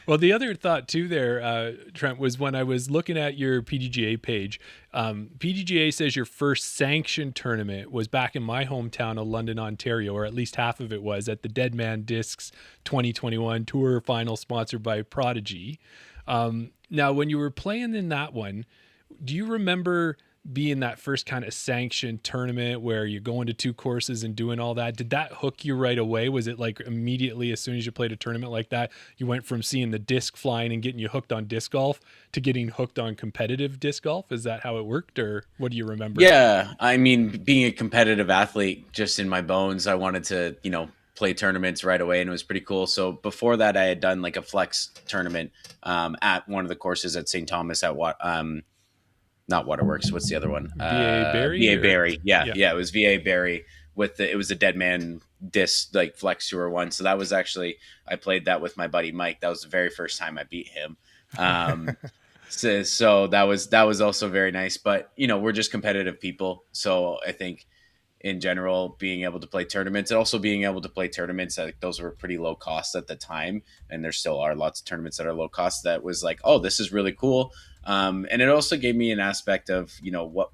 [SPEAKER 2] Well, the other thought too there, Trent, was when I was looking at your PDGA page, PDGA says your first sanctioned tournament was back in my hometown of London, Ontario, or at least half of it was at the Dead Man Discs 2021 Tour Final sponsored by Prodigy. Now, when you were playing in that one, do you remember being that first kind of sanctioned tournament where you're going to 2 courses and doing all that? Did that hook you right away? Was it like immediately as soon as you played a tournament like that, you went from seeing the disc flying and getting you hooked on disc golf to getting hooked on competitive disc golf? Is that how it worked, or what do you remember?
[SPEAKER 4] Yeah, I mean, being a competitive athlete, just in my bones, I wanted to, play tournaments right away, and it was pretty cool. So before that, I had done like a flex tournament at one of the courses at St. Thomas at not Waterworks. What's the other one?
[SPEAKER 2] VA Barry.
[SPEAKER 4] VA Barry. Yeah. It was VA Barry it was a Dead Man disc like Flex Tour one. So that was actually, I played that with my buddy Mike. That was the very first time I beat him. So that was also very nice. But we're just competitive people. So I think in general, being able to play tournaments and also being able to play tournaments, like those were pretty low cost at the time, and there still are lots of tournaments that are low cost. That was like, oh, this is really cool. And it also gave me an aspect of, what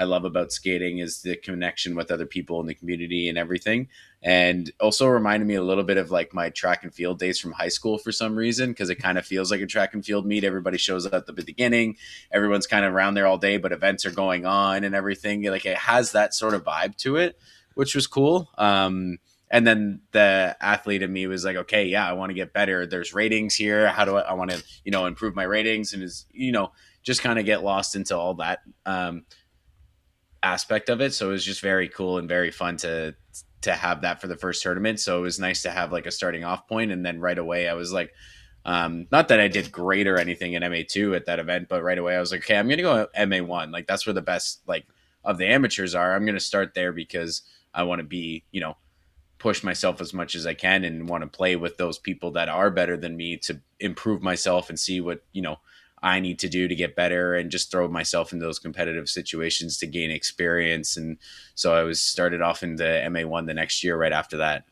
[SPEAKER 4] I love about skating is the connection with other people in the community and everything. And also reminded me a little bit of like my track and field days from high school for some reason, because it kind of feels like a track and field meet. Everybody shows up at the beginning. Everyone's kind of around there all day, but events are going on and everything. Like it has that sort of vibe to it, which was cool. And then the athlete in me was like, okay, yeah, I want to get better. There's ratings here. How do I want to, improve my ratings? And just kind of get lost into all that aspect of it. So it was just very cool and very fun to have that for the first tournament. So it was nice to have like a starting off point. And then right away I was like, not that I did great or anything in MA2 at that event, but right away I was like, okay, I'm going to go MA1. Like that's where the best like of the amateurs are. I'm going to start there because I want to be, push myself as much as I can and want to play with those people that are better than me to improve myself and see what, I need to do to get better and just throw myself into those competitive situations to gain experience. And so I started off into MA1 the next year right after that.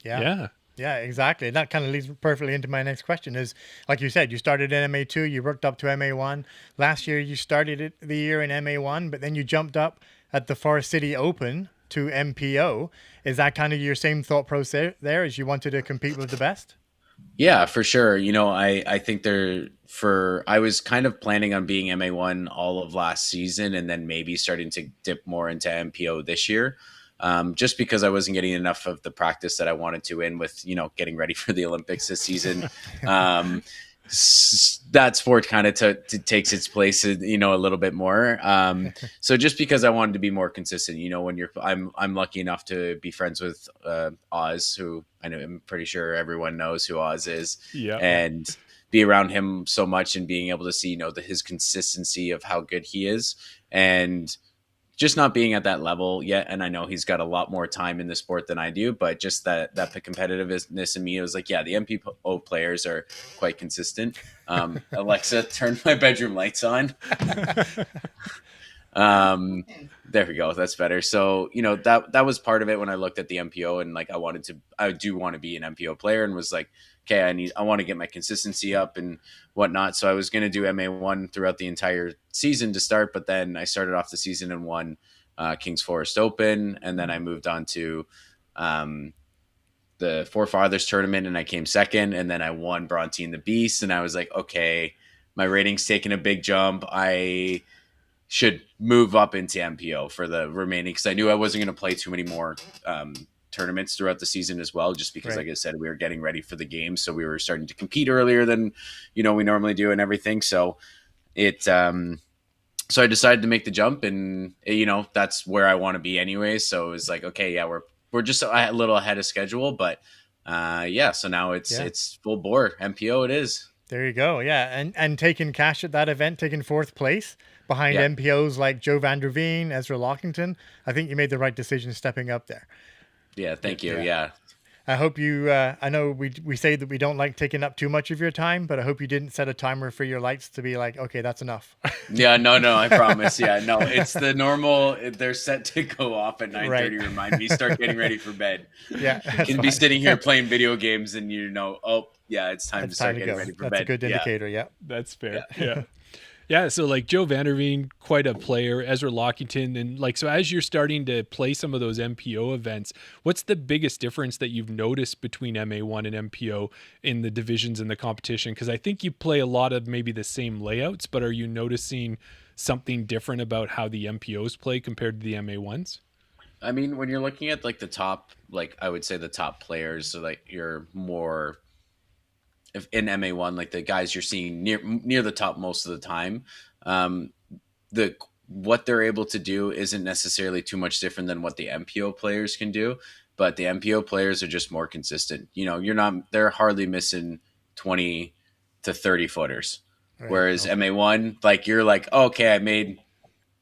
[SPEAKER 3] Yeah, exactly. And that kind of leads perfectly into my next question is, like you said, you started in MA2, you worked up to MA1. Last year you started the year in MA1, but then you jumped up at the Forest City Open to MPO. Is that kind of your same thought process there, as you wanted to compete with the best?
[SPEAKER 4] Yeah, for sure. I think I was kind of planning on being MA1 all of last season and then maybe starting to dip more into MPO this year. Just because I wasn't getting enough of the practice that I wanted to in with, getting ready for the Olympics this season. that sport kind of takes its place, a little bit more. So just because I wanted to be more consistent, when I'm lucky enough to be friends with Oz, who I'm pretty sure everyone knows who Oz is,
[SPEAKER 2] Yeah.
[SPEAKER 4] and be around him so much and being able to see, his consistency of how good he is, and just not being at that level yet. And I know he's got a lot more time in the sport than I do, but just that competitiveness in me, it was like, yeah, the MPO players are quite consistent. Alexa, turn my bedroom lights on. There we go. That's better. So, that was part of it when I looked at the MPO, and like, I do want to be an MPO player, and was like, okay, I want to get my consistency up and whatnot. So I was going to do MA1 throughout the entire season to start, but then I started off the season and won King's Forest Open. And then I moved on to the Four Fathers tournament, and I came second, and then I won Bronte the Beast. And I was like, okay, my rating's taking a big jump. I should move up into MPO for the remaining, because I knew I wasn't going to play too many more tournaments throughout the season as well, just because, like I said, we were getting ready for the game, so we were starting to compete earlier than we normally do and everything. So so I decided to make the jump, and that's where I want to be anyway. So it was like, okay, yeah, we're just a little ahead of schedule, but so now it's full bore MPO. It is.
[SPEAKER 3] There you go. Yeah, and taking cash at that event, taking fourth place behind MPOs like Joe Van Der Veen, Ezra Lockington. I think you made the right decision stepping up there.
[SPEAKER 4] Yeah, thank you. Yeah.
[SPEAKER 3] I hope you, I know we say that we don't like taking up too much of your time, but I hope you didn't set a timer for your lights to be like, okay, that's enough.
[SPEAKER 4] Yeah, no, I promise. Yeah, no, it's the normal, they're set to go off at 9:30. Remind me, start getting ready for bed.
[SPEAKER 3] Yeah.
[SPEAKER 4] You can be sitting here playing video games and oh, yeah, it's time to start getting ready for bed.
[SPEAKER 3] That's a good indicator. Yeah.
[SPEAKER 2] That's fair. Yeah. Yeah, so like Joe Van Der Veen, quite a player, Ezra Lockington, and like, so as you're starting to play some of those MPO events, what's the biggest difference that you've noticed between MA1 and MPO in the divisions and the competition? Because I think you play a lot of maybe the same layouts, but are you noticing something different about how the MPOs play compared to the MA1s?
[SPEAKER 4] I mean, when you're looking at like the top, like I would say the top players, so like you're more... If in MA1, like the guys you're seeing near the top most of the time, what they're able to do isn't necessarily too much different than what the MPO players can do, but the MPO players are just more consistent. They're hardly missing 20 to 30 footers. Right. Whereas MA1, like you're like, oh, okay, I made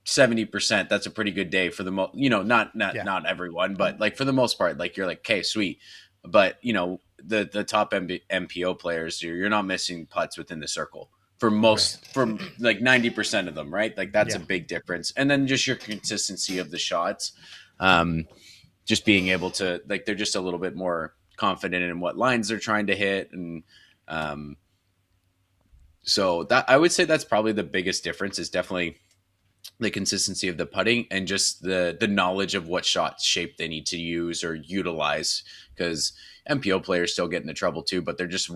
[SPEAKER 4] 70%. That's a pretty good day for the most, not everyone, but like for the most part, like you're like, okay, sweet. But the top MPO players, you're not missing putts within the circle for like 90% of them, right? Like that's a big difference. And then just your consistency of the shots, just being able to, like, they're just a little bit more confident in what lines they're trying to hit. And so that, I would say that's probably the biggest difference, is definitely the consistency of the putting and just the knowledge of what shot shape they need to use or utilize, because MPO players still get into trouble too, but they're just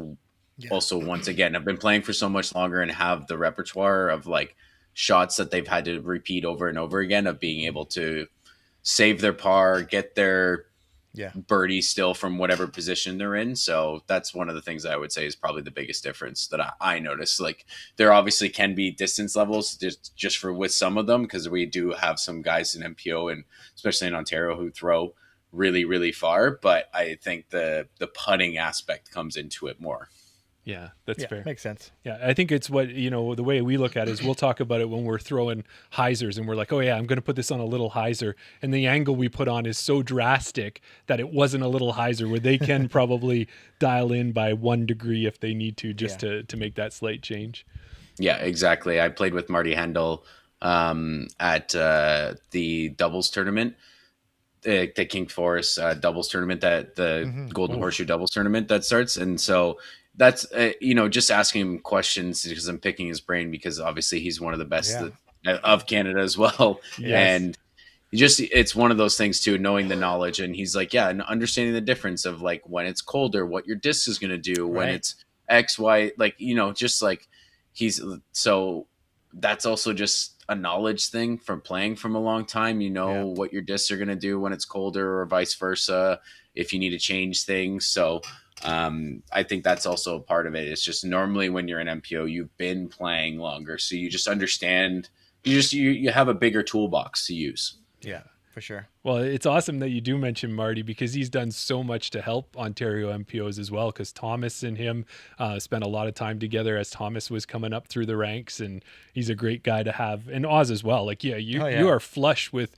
[SPEAKER 4] also, once again, have been playing for so much longer and have the repertoire of like shots that they've had to repeat over and over again, of being able to save their par, get their birdie still from whatever position they're in. So that's one of the things that I would say is probably the biggest difference that I noticed. Like there obviously can be distance levels just for with some of them, because we do have some guys in MPO and especially in Ontario who throw really, really far. But I think the putting aspect comes into it more.
[SPEAKER 2] Yeah, that's fair.
[SPEAKER 3] Makes sense.
[SPEAKER 2] Yeah, I think it's what, the way we look at it is we'll talk about it when we're throwing hyzers and we're like, oh yeah, I'm going to put this on a little hyzer. And the angle we put on is so drastic that it wasn't a little hyzer, where they can probably dial in by 1 degree if they need to, just to make that slight change.
[SPEAKER 4] Yeah, exactly. I played with Marty Handel at the doubles tournament, the King Forest doubles tournament, that the Golden Horseshoe doubles tournament that starts. And so that's, just asking him questions, because I'm picking his brain, because obviously he's one of the best of Canada as well. Yes. And it's one of those things too, knowing the knowledge. And he's like, and understanding the difference of like when it's colder, what your disc is going to do, when it's X, Y, like, just like so that's also just a knowledge thing from playing from a long time. What your discs are going to do when it's colder, or vice versa, if you need to change things. So I think that's also a part of it. It's just normally when you're an MPO, you've been playing longer, so you just understand. You have a bigger toolbox to use.
[SPEAKER 3] Yeah, for sure.
[SPEAKER 2] Well, it's awesome that you do mention Marty because he's done so much to help Ontario MPOs as well. Because Thomas and him spent a lot of time together as Thomas was coming up through the ranks, and he's a great guy to have. And Oz as well. Like, you are flush with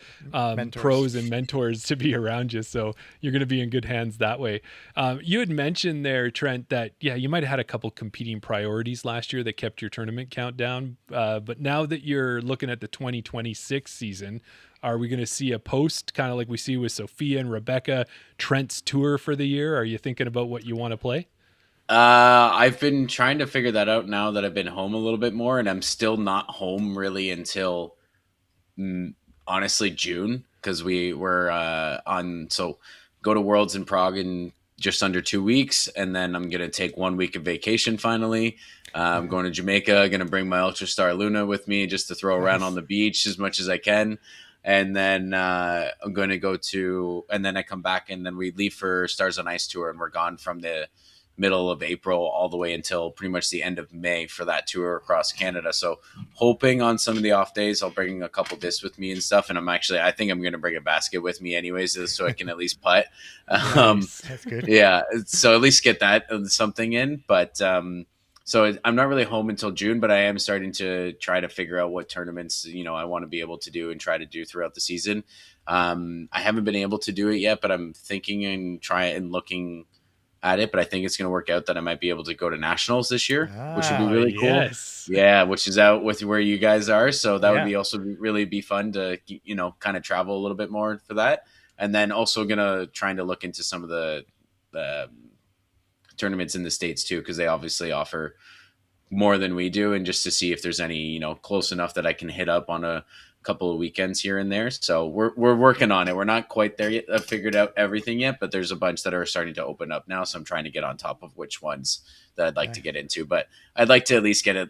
[SPEAKER 2] pros and mentors to be around you, so you're going to be in good hands that way. You had mentioned there, Trent, that you might have had a couple competing priorities last year that kept your tournament count down. But now that you're looking at the 2026 season, are we going to see a post kind of like we see with Sophia and Rebecca, Trent's tour for the year? Are you thinking about what you want to play?
[SPEAKER 4] I've been trying to figure that out now that I've been home a little bit more, and I'm still not home really until honestly June, because we were go to Worlds in Prague in just under 2 weeks, and then I'm going to take 1 week of vacation finally. I'm going to Jamaica, going to bring my Ultra Star Luna with me just to throw around on the beach as much as I can. And then I'm going to go and then I come back, and then we leave for Stars on Ice tour, and we're gone from the middle of April all the way until pretty much the end of May for that tour across Canada. So hoping on some of the off days, I'll bring a couple discs with me and stuff. And I think I'm going to bring a basket with me anyways, so I can at least putt.
[SPEAKER 3] Nice. That's good.
[SPEAKER 4] Yeah. So at least get that something in, but, so I'm not really home until June, but I am starting to try to figure out what tournaments, I want to be able to do and try to do throughout the season. I haven't been able to do it yet, but I'm thinking and looking at it. But I think it's going to work out that I might be able to go to nationals this year, which would be really cool.
[SPEAKER 2] Yes.
[SPEAKER 4] Yeah, which is out with where you guys are. So that would be also really be fun to, kind of travel a little bit more for that. And then also going to trying to look into some of the tournaments in the States too, because they obviously offer more than we do, and just to see if there's any close enough that I can hit up on a couple of weekends here and there. So we're working on it. We're not quite there yet. I've figured out everything yet, but there's a bunch that are starting to open up now, so I'm trying to get on top of which ones that I'd like to get into. But I'd like to at least get it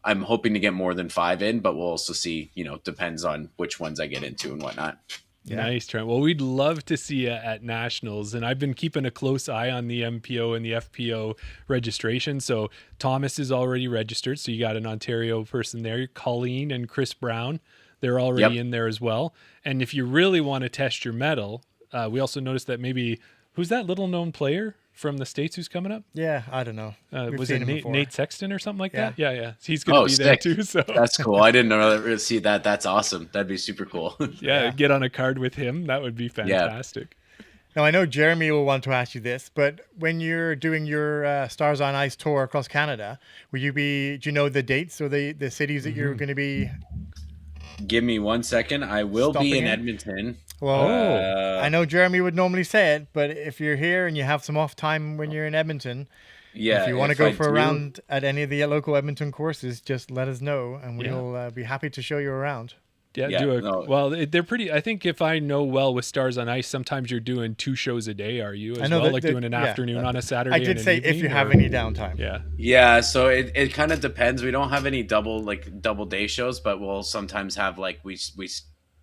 [SPEAKER 4] I'm hoping to get more than 5 in, but we'll also see, depends on which ones I get into and whatnot.
[SPEAKER 3] Yeah.
[SPEAKER 2] Nice, Trent. Well, we'd love to see you at nationals, and I've been keeping a close eye on the MPO and the FPO registration. So Thomas is already registered, so you got an Ontario person there. Colleen and Chris Brown, they're already in there as well. And if you really want to test your mettle, we also noticed that maybe who's that little known player from the States who's coming up?
[SPEAKER 3] Yeah, I don't know.
[SPEAKER 2] Was it Nate Sexton or something like that? Yeah. He's going to be there too. So
[SPEAKER 4] that's cool. I didn't know see that. That's awesome. That'd be super cool.
[SPEAKER 2] Get on a card with him. That would be fantastic.
[SPEAKER 3] Now, I know Jeremy will want to ask you this, but when you're doing your Stars on Ice tour across Canada, do you know the dates or the cities that you're going to be?
[SPEAKER 4] Give me 1 second. I will be in Edmonton.
[SPEAKER 3] Well, I know Jeremy would normally say it, but if you're here and you have some off time when you're in Edmonton, if you want to go for a round at any of the local Edmonton courses, just let us know, and we'll be happy to show you around.
[SPEAKER 2] Well, they're pretty. I think if I know well with Stars on Ice, sometimes you're doing 2 shows a day. Are you? I know well, doing an afternoon on a Saturday.
[SPEAKER 3] I did say if you have any downtime.
[SPEAKER 4] Yeah. So it kind of depends. We don't have any double day shows, but we'll sometimes have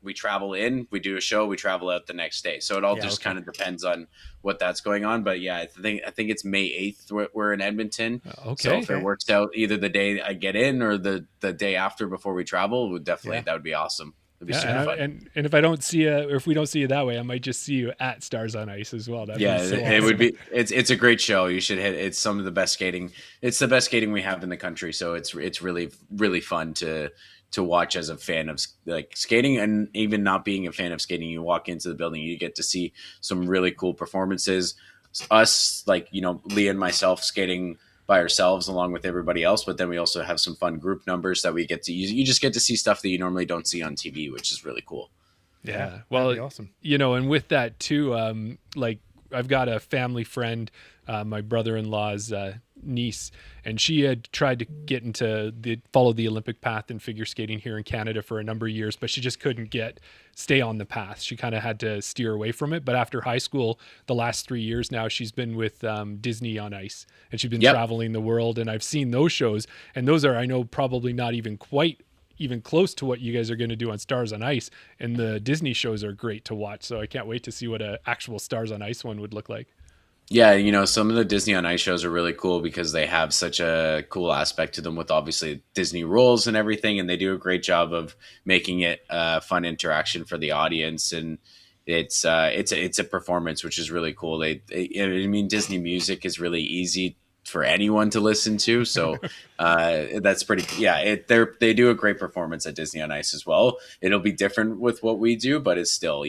[SPEAKER 4] we travel in, we do a show, we travel out the next day. So it all just kind of depends on what that's going on. But I think it's May 8th. We're in Edmonton. So if it works out either the day I get in or the day after before we travel, that would be awesome. It'd be super fun.
[SPEAKER 2] And if I don't see you, or if we don't see you that way, I might just see you at Stars on Ice as well.
[SPEAKER 4] It would be. It's a great show. You should hit. It's some of the best skating. It's the best skating we have in the country. So it's really really fun to watch as a fan of skating, and even not being a fan of skating, you walk into the building, you get to see some really cool performances. Us, Leah and myself skating by ourselves along with everybody else, but then we also have some fun group numbers that we get to use. You just get to see stuff that you normally don't see on TV, which is really cool.
[SPEAKER 2] Yeah. Well,
[SPEAKER 3] awesome.
[SPEAKER 2] And with that too, I've got a family friend, my brother-in-law's niece, and she had tried to get into follow the Olympic path in figure skating here in Canada for a number of years, but she just couldn't stay on the path. She kind of had to steer away from it. But after high school, the last 3 years now, she's been with Disney on Ice, and she's been traveling the world. And I've seen those shows, and those are, I know, probably not even close to what you guys are going to do on Stars on Ice. And the Disney shows are great to watch. So I can't wait to see what an actual Stars on Ice one would look like.
[SPEAKER 4] Yeah, some of the Disney on Ice shows are really cool because they have such a cool aspect to them with obviously Disney rules and everything, and they do a great job of making it a fun interaction for the audience. And it's a performance, which is really cool. I mean, Disney music is really easy for anyone to listen to, so that's pretty. Yeah, they do a great performance at Disney on Ice as well. It'll be different with what we do, but it's still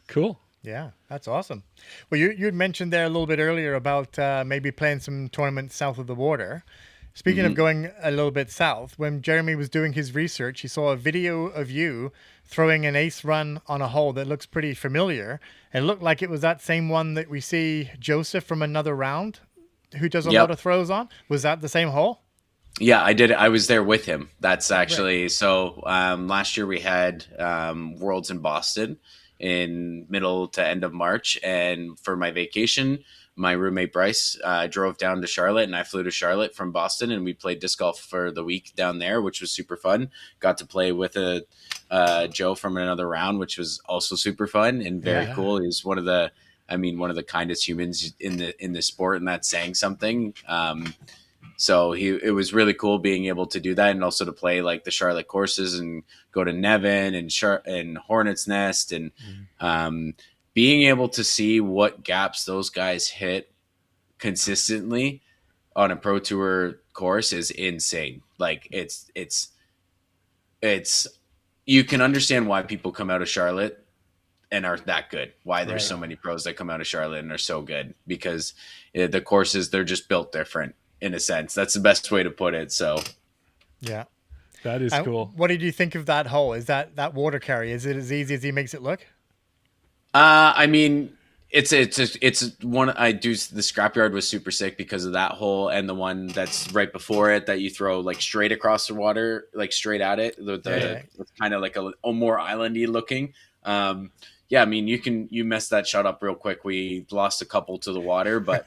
[SPEAKER 2] Cool.
[SPEAKER 3] Yeah, that's awesome. Well, you had mentioned there a little bit earlier about maybe playing some tournaments south of the border. Speaking of going a little bit south, when Jeremy was doing his research, he saw a video of you throwing an ace run on a hole that looks pretty familiar. It looked like it was that same one that we see Joseph from Another Round, who does a
[SPEAKER 4] Yep.
[SPEAKER 3] lot of throws on. Was that the same hole?
[SPEAKER 4] Yeah, I did. I was there with him. That's actually so. Last year we had Worlds in Boston in middle to end of March, and for my vacation, my roommate Bryce drove down to Charlotte, and I flew to Charlotte from Boston, and we played disc golf for the week down there, which was super fun. Got to play with a Joe from Another Round, which was also super fun and very cool. He's one of the kindest humans in the sport, and that's saying something. So it was really cool being able to do that, and also to play like the Charlotte courses and go to Nevin and Hornets Nest, and being able to see what gaps those guys hit consistently on a pro tour course is insane. Like it's you can understand why people come out of Charlotte and are that good. Why there's so many pros that come out of Charlotte and are so good, because the courses, they're just built different in a sense. That's the best way to put it. So
[SPEAKER 3] Yeah.
[SPEAKER 2] That is cool.
[SPEAKER 3] What did you think of that hole? Is that water carry? Is it as easy as he makes it look?
[SPEAKER 4] I mean, it's one I do. The scrapyard was super sick because of that hole, and the one that's right before it that you throw like straight across the water, like straight at it. It's kind of like a more islandy looking. Yeah, I mean, you mess that shot up real quick. We lost a couple to the water, but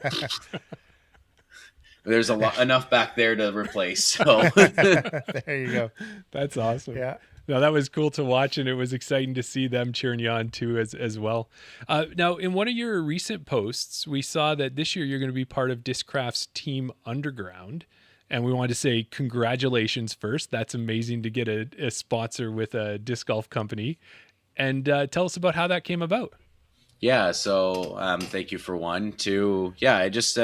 [SPEAKER 4] there's enough back there to replace. So
[SPEAKER 3] There you go.
[SPEAKER 2] That's awesome.
[SPEAKER 3] Yeah.
[SPEAKER 2] No, that was cool to watch, and it was exciting to see them cheering you on too as well. Now, in one of your recent posts, we saw that this year you're going to be part of Discraft's Team Underground, and we wanted to say congratulations first. That's amazing to get a sponsor with a disc golf company, and tell us about how that came about.
[SPEAKER 4] yeah, so thank you for one. Two, yeah, I just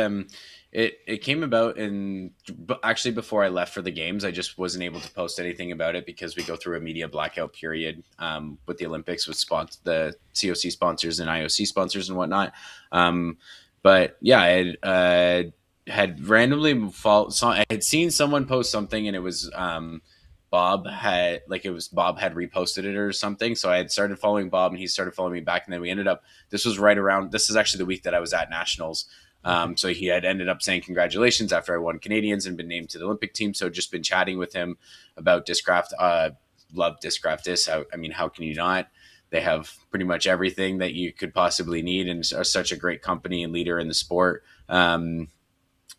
[SPEAKER 4] it came about actually before I left for the games. I just wasn't able to post anything about it because we go through a media blackout period with the Olympics, with the COC sponsors and IOC sponsors and whatnot. But yeah, I had randomly I had seen someone post something, and it was Bob had reposted it or something. So I had started following Bob, and he started following me back, and then we ended up. This is actually the week that I was at Nationals. So he had ended up saying congratulations after I won Canadians and been named to the Olympic team. So just been chatting with him about Discraft. Love Discraft Disc. I mean, how can you not? They have pretty much everything that you could possibly need, and are such a great company and leader in the sport.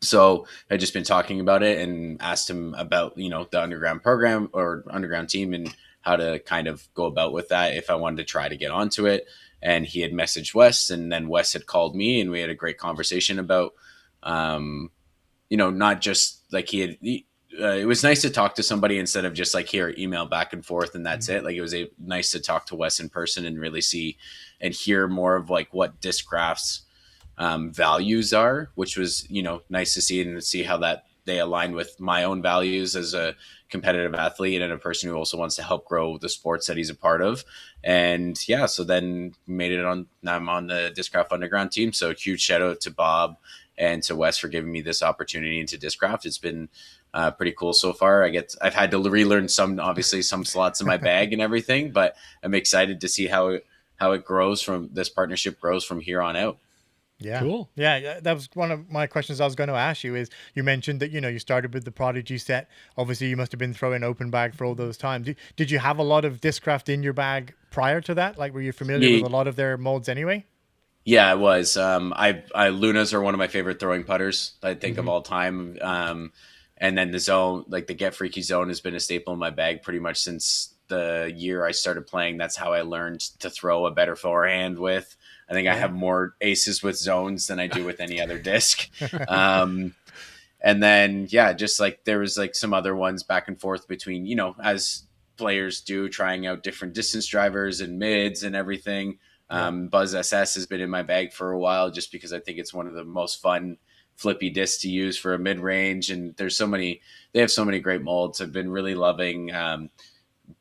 [SPEAKER 4] So I'd just been talking about it and asked him about, the underground program or underground team and how to kind of go about with that if I wanted to try to get onto it. And he had messaged Wes, and then Wes had called me, and we had a great conversation about, not just like it was nice to talk to somebody instead of just like email back and forth and that's it. Like it was nice to talk to Wes in person and really see and hear more of like what Discraft's values are, which was, nice to see, and see how that they align with my own values as a competitive athlete and a person who also wants to help grow the sports that he's a part of. And yeah, so then I'm on the Discraft Underground team. So huge shout out to Bob and to Wes for giving me this opportunity into Discraft. It's been pretty cool so far. I've had to relearn some slots in my bag and everything, but I'm excited to see how it grows this partnership grows from here on out.
[SPEAKER 3] Yeah.
[SPEAKER 2] Cool.
[SPEAKER 3] Yeah. That was one of my questions I was going to ask you. Is you mentioned that, you started with the Prodigy set. Obviously, you must have been throwing open bag for all those times. Did you have a lot of Discraft in your bag prior to that? Like, were you familiar with a lot of their molds anyway?
[SPEAKER 4] Yeah, it was. Lunas are one of my favorite throwing putters, I think, of all time. And then the zone, like the Get Freaky zone, has been a staple in my bag pretty much since the year I started playing. That's how I learned to throw a better forehand with. I think I have more aces with zones than I do with any other disc. And then, just like there was like some other ones back and forth between, as players do, trying out different distance drivers and mids and everything. Buzz SS has been in my bag for a while just because I think it's one of the most fun flippy discs to use for a mid range. And they have so many great molds. I've been really loving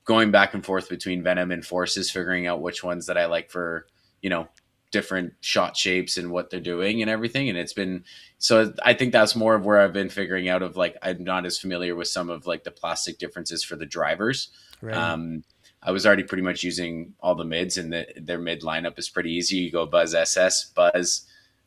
[SPEAKER 4] going back and forth between Venom and Forces, figuring out which ones that I like for, different shot shapes and what they're doing and everything. And so I think that's more of where I've been figuring out of like, I'm not as familiar with some of like the plastic differences for the drivers. Right. I was already pretty much using all the mids, and their mid lineup is pretty easy. You go Buzz SS, Buzz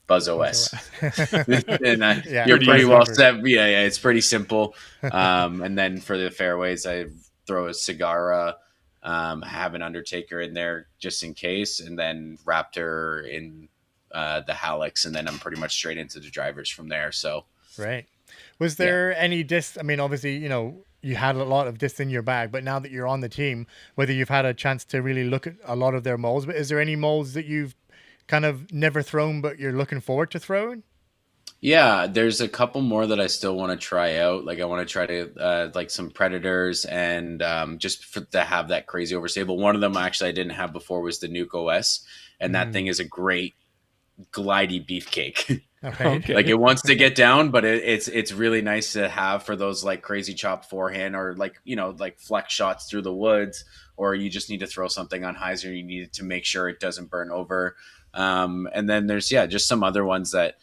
[SPEAKER 4] OS. And you're pretty well set. Yeah, it's pretty simple. And then for the fairways, I throw a Sagara, have an Undertaker in there just in case, and then Raptor in the Hallex, and then I'm pretty much straight into the drivers from there. So
[SPEAKER 3] right. Was there any discs? I mean, obviously, you had a lot of discs in your bag, but now that you're on the team, whether you've had a chance to really look at a lot of their molds, but is there any molds that you've kind of never thrown, but you're looking forward to throwing?
[SPEAKER 4] Yeah, there's a couple more that I still want to try out. Like I want to try to like some Predators and to have that crazy overstable. One of them actually I didn't have before was the Nuke OS, and that thing is a great glidey beefcake. Okay. Like it wants to get down, but it's really nice to have for those like crazy chop forehand or like like flex shots through the woods, or you just need to throw something on hyzer. You need to make sure it doesn't burn over. And then there's just some other ones that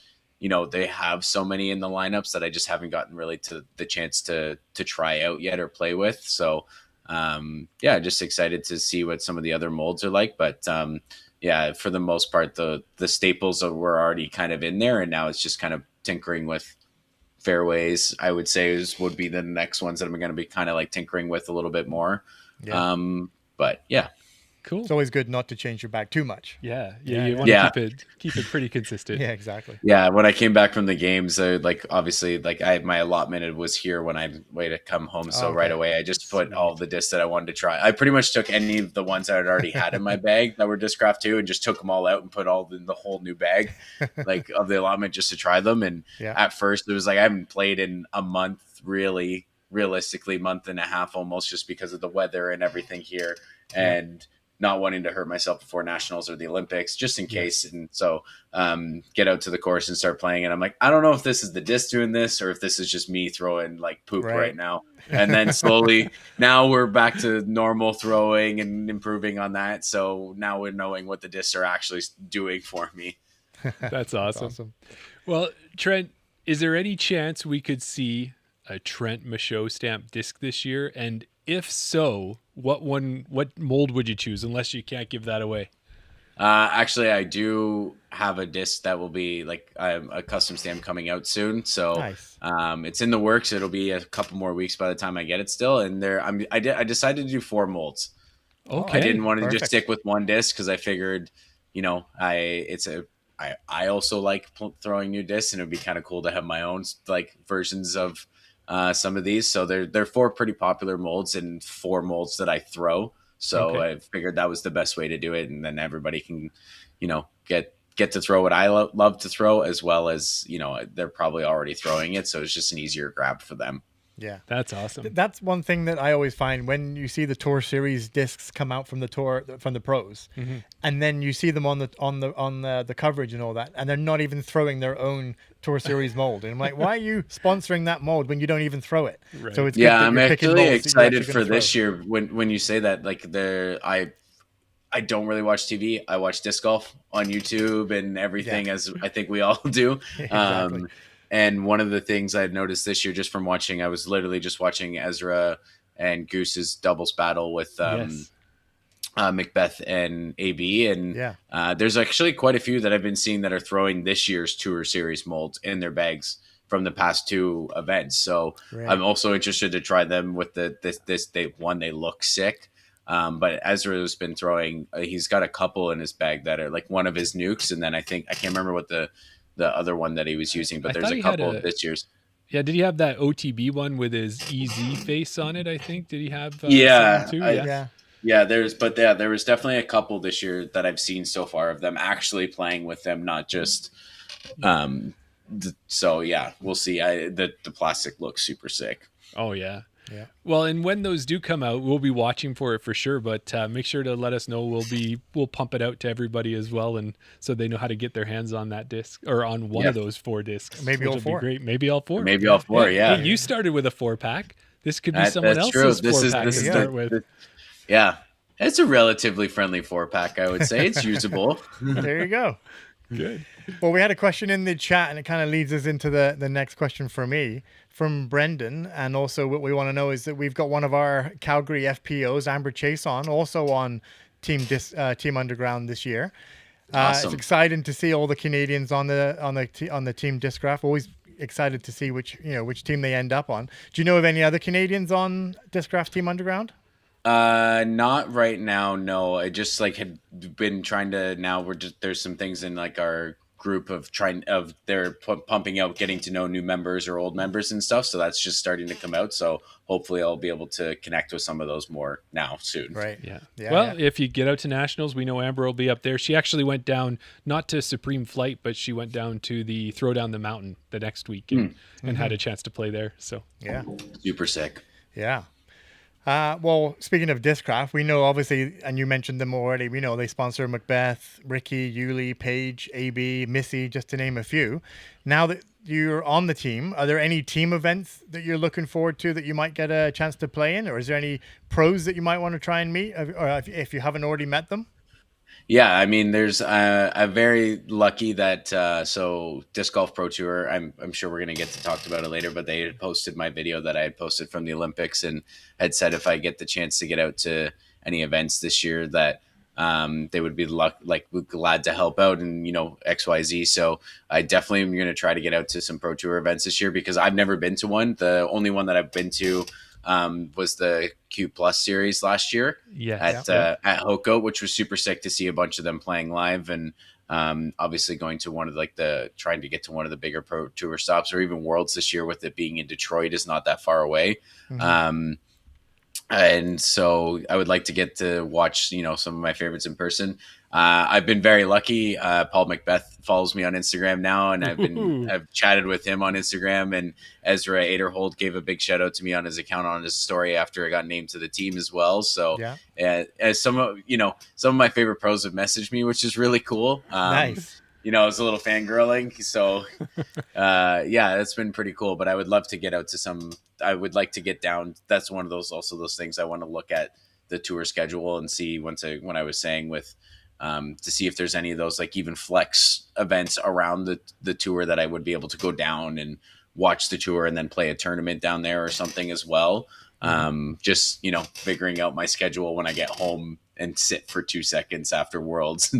[SPEAKER 4] they have so many in the lineups that I just haven't gotten really to the chance to try out yet or play with. So just excited to see what some of the other molds are like, but for the most part, the staples were already kind of in there, and now it's just kind of tinkering with fairways. I would say would be the next ones that I'm going to be kind of like tinkering with a little bit more. But yeah.
[SPEAKER 2] Cool.
[SPEAKER 3] It's always good not to change your bag too much.
[SPEAKER 2] You want to keep it pretty consistent.
[SPEAKER 3] Yeah, exactly.
[SPEAKER 4] Yeah, when I came back from the games, obviously my allotment was here when I waited to come home. So right away, I just put all the discs that I wanted to try. I pretty much took any of the ones that I'd already had in my bag that were Discraft 2 and just took them all out and put all in the whole new bag, like of the allotment, just to try them. And at first, it was like I haven't played in a month, really, realistically, month and a half almost, just because of the weather and everything here. And not wanting to hurt myself before nationals or the Olympics, just in case. And so get out to the course and start playing. And I'm like, I don't know if this is the disc doing this or if this is just me throwing like poop right now. And then slowly now we're back to normal throwing and improving on that. So now we're knowing what the discs are actually doing for me.
[SPEAKER 2] That's awesome. Well, Trent, is there any chance we could see a Trennt Michaud stamp disc this year? And if so, what mold would you choose, unless you can't give that away?
[SPEAKER 4] Actually, I do have a disc that will be like a custom stamp coming out soon. So nice. It's in the works. It'll be a couple more weeks by the time I get it still. And I decided to do 4 molds. Okay. I didn't want to just stick with one disc because I figured, I also like throwing new discs, and it would be kind of cool to have my own like versions of some of these. So they're 4 pretty popular molds and 4 molds that I throw. So I figured that was the best way to do it. And then everybody can, get to throw what I love to throw, as well as, they're probably already throwing it. So it's just an easier grab for them.
[SPEAKER 3] Yeah.
[SPEAKER 2] That's awesome.
[SPEAKER 3] That's one thing that I always find when you see the Tour Series discs come out from the pros, and then you see them on the coverage and all that, and they're not even throwing their own Tour Series mold. And I'm like, why are you sponsoring that mold when you don't even throw it? Right. So it's
[SPEAKER 4] I'm actually excited for this year when you say that. Like I don't really watch TV. I watch disc golf on YouTube and everything, as I think we all do. Exactly. And one of the things I'd noticed this year, just from watching, I was literally just watching Ezra and Goose's doubles battle with Macbeth and AB. And there's actually quite a few that I've been seeing that are throwing this year's Tour Series molds in their bags from the past 2 events. So I'm also interested to try them with they look sick. But Ezra's been throwing, he's got a couple in his bag that are like one of his nukes. And then I can't remember what the other one that he was using, but there's a couple of this year's.
[SPEAKER 2] Yeah, did he have that OTB one with his EZ face on it? I think. Did he have?
[SPEAKER 4] Yeah,
[SPEAKER 2] too?
[SPEAKER 4] there was definitely a couple this year that I've seen so far of them actually playing with them, not just. So yeah, we'll see. The plastic looks super sick.
[SPEAKER 2] Oh yeah.
[SPEAKER 3] Yeah.
[SPEAKER 2] Well, and when those do come out, we'll be watching for it for sure. But make sure to let us know. We'll pump it out to everybody as well, and so they know how to get their hands on that disc or on one of those 4 discs.
[SPEAKER 3] Maybe all 4.
[SPEAKER 2] Be great. Maybe all 4.
[SPEAKER 4] Maybe all 4. Yeah.
[SPEAKER 2] Hey, you started with a 4-pack. This could be someone
[SPEAKER 4] That's
[SPEAKER 2] else's
[SPEAKER 4] true.
[SPEAKER 2] 4-pack to start with.
[SPEAKER 4] Yeah, it's a relatively friendly 4-pack. I would say it's usable.
[SPEAKER 3] There you go.
[SPEAKER 2] Good.
[SPEAKER 3] Well, we had a question in the chat, and it kind of leads us into the next question for me from Brendan. And also what we want to know is that we've got one of our Calgary FPOs, Amber Chase, also on Team Underground this year.
[SPEAKER 4] Awesome.
[SPEAKER 3] It's exciting to see all the Canadians on the Team Discraft. Always excited to see which team they end up on. Do you know of any other Canadians on Discraft Team Underground?
[SPEAKER 4] Not right now. No, I just had been trying to. Now there's some things in our group they're pumping out, getting to know new members or old members and stuff. So that's just starting to come out. So hopefully I'll be able to connect with some of those more now soon.
[SPEAKER 3] Right.
[SPEAKER 2] Yeah. Well, if you get out to nationals, we know Amber will be up there. She actually went down, not to Supreme Flight, but she went down to the Throw Down the Mountain the next week and had a chance to play there. So
[SPEAKER 3] yeah,
[SPEAKER 4] super sick.
[SPEAKER 3] Yeah. Well, speaking of Discraft, we know obviously, and you mentioned them already, we know they sponsor Macbeth, Ricky, Yuli, Paige, AB, Missy, just to name a few. Now that you're on the team, are there any team events that you're looking forward to that you might get a chance to play in? Or is there any pros that you might want to try and meet, or if you haven't already met them?
[SPEAKER 4] Yeah, I mean, there's I'm very lucky that so Disc Golf Pro Tour. I'm sure we're gonna get to talk about it later, but they had posted my video that I had posted from the Olympics and had said if I get the chance to get out to any events this year that they would be glad to help out and XYZ. So I definitely am gonna try to get out to some Pro Tour events this year because I've never been to one. The only one that I've been to was the Q Plus series last year at Hoko, which was super sick to see a bunch of them playing live and obviously going to one of trying to get to one of the bigger Pro Tour stops or even Worlds this year with it being in Detroit is not that far away. And so I would like to get to watch, some of my favorites in person. I've been very lucky. Paul Macbeth follows me on Instagram now, and I've chatted with him on Instagram. And Ezra Aderhold gave a big shout out to me on his account on his story after I got named to the team as well. So, as some of my favorite pros have messaged me, which is really cool.
[SPEAKER 3] Nice.
[SPEAKER 4] It was a little fangirling. So, it's been pretty cool. But I would love to get out to some. I would like to get down. That's one of those things I want to look at the tour schedule and see when I was saying with. To see if there's any of those even flex events around the tour that I would be able to go down and watch the tour and then play a tournament down there or something as well. Just, figuring out my schedule when I get home and sit for 2 seconds after Worlds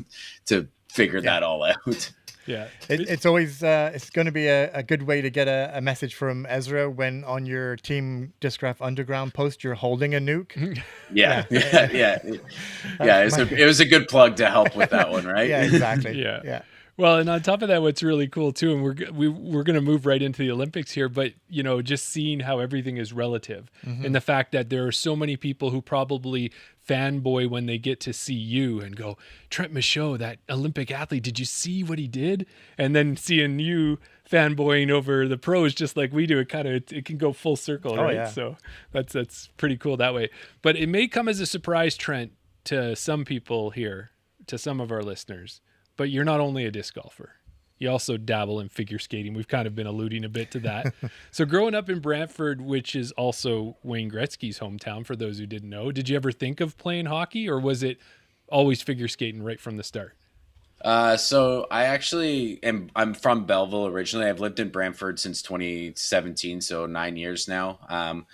[SPEAKER 4] to figure that all out.
[SPEAKER 2] Yeah,
[SPEAKER 3] it's always it's going to be a good way to get a message from Ezra when on your Team Discraft Underground post you're holding a nuke.
[SPEAKER 4] Yeah. It was a good plug to help with that one, right?
[SPEAKER 3] Yeah, exactly.
[SPEAKER 2] Yeah. Well, and on top of that, what's really cool too, and we're going to move right into the Olympics here, but just seeing how everything is relative, and the fact that there are so many people who probably fanboy when they get to see you and go, Trennt Michaud, that Olympic athlete, did you see what he did? And then seeing you fanboying over the pros just like we do, it can go full circle, right?
[SPEAKER 3] Yeah.
[SPEAKER 2] So that's pretty cool that way. But it may come as a surprise, Trent, to some people here, to some of our listeners. But you're not only a disc golfer. You also dabble in figure skating. We've kind of been alluding a bit to that. So growing up in Brantford, which is also Wayne Gretzky's hometown, for those who didn't know, did you ever think of playing hockey, or was it always figure skating right from the start?
[SPEAKER 4] So I actually I'm from Belleville originally. I've lived in Brantford since 2017, so 9 years now.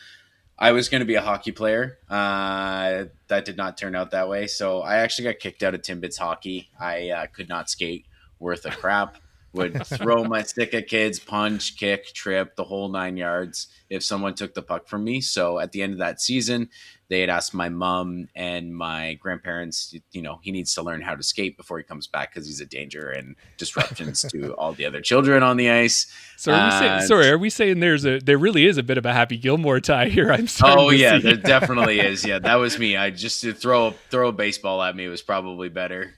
[SPEAKER 4] I was going to be a hockey player. That did not turn out that way. So I actually got kicked out of Timbits hockey. I could not skate worth a crap. would throw my stick at kids, punch, kick, trip, the whole 9 yards if someone took the puck from me. So at the end of that season, they had asked my mom and my grandparents, he needs to learn how to skate before he comes back because he's a danger and disruptions to all the other children on the ice.
[SPEAKER 2] So are we saying there really is a bit of a Happy Gilmore tie here? I'm
[SPEAKER 4] Oh
[SPEAKER 2] starting
[SPEAKER 4] yeah,
[SPEAKER 2] to see.
[SPEAKER 4] there definitely is. Yeah, that was me. I just to throw a baseball at me was probably better.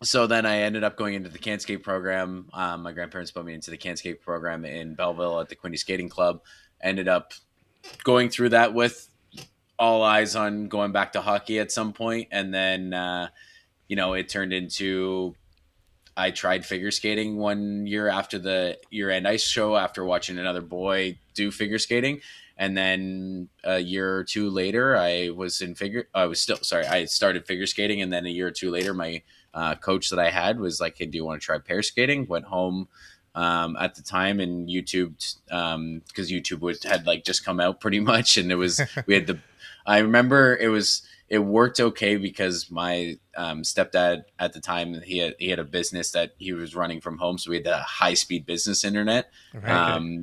[SPEAKER 4] So then I ended up going into the can skate program. My grandparents put me into the can skate program in Belleville at the Quinny Skating Club. Ended up going through that with all eyes on going back to hockey at some point. And then, it turned into, I tried figure skating 1 year after the year-end ice show after watching another boy do figure skating. And then a year or two later, I started figure skating. And then a year or two later, my coach that I had was like, "Hey, do you want to try pair skating?" Went home at the time and YouTube, because YouTube had like just come out pretty much, and I remember it worked okay because my stepdad at the time he had a business that he was running from home, so we had the high speed business internet,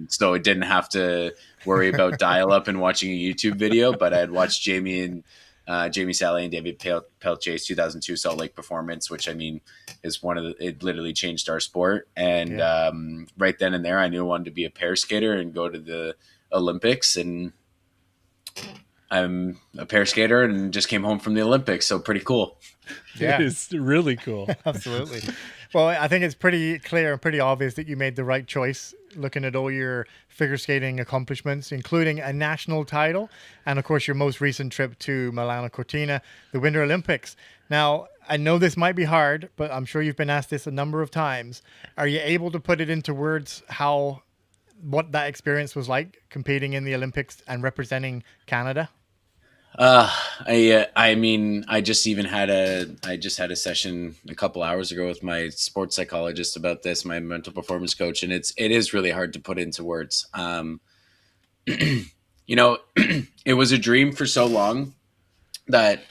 [SPEAKER 4] so it didn't have to worry about dial up and watching a YouTube video. But I had watched Jamie Sally and David Peltier's 2002 Salt Lake performance, which I mean is it literally changed our sport. And right then and there, I knew I wanted to be a pair skater and go to the Olympics. And I'm a pair skater and just came home from the Olympics. So pretty cool.
[SPEAKER 3] Yeah.
[SPEAKER 2] It's really cool.
[SPEAKER 3] Absolutely. Well, I think it's pretty clear and pretty obvious that you made the right choice looking at all your figure skating accomplishments, including a national title and, of course, your most recent trip to Milano Cortina, the Winter Olympics. Now, I know this might be hard, but I'm sure you've been asked this a number of times. Are you able to put it into words what that experience was like competing in the Olympics and representing Canada?
[SPEAKER 4] I mean, I just had a session a couple hours ago with my sports psychologist about this, my mental performance coach, and it is really hard to put into words. It was a dream for so long that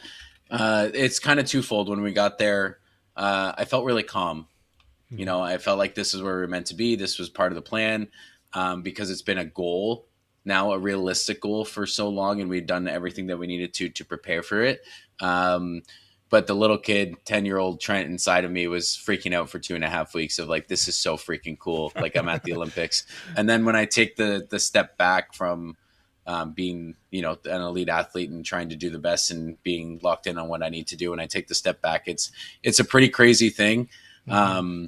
[SPEAKER 4] it's kind of twofold. When we got there, I felt really calm. I felt like this is where we were meant to be. This was part of the plan, because it's been a goal now, a realistic goal for so long, and we'd done everything that we needed to prepare for it. But the little kid, 10-year-old Trent inside of me was freaking out for 2.5 weeks of like, this is so freaking cool. Like, I'm at the Olympics. And then when I take the step back from being, an elite athlete and trying to do the best and being locked in on what I need to do, and I take the step back, it's a pretty crazy thing. Mm-hmm.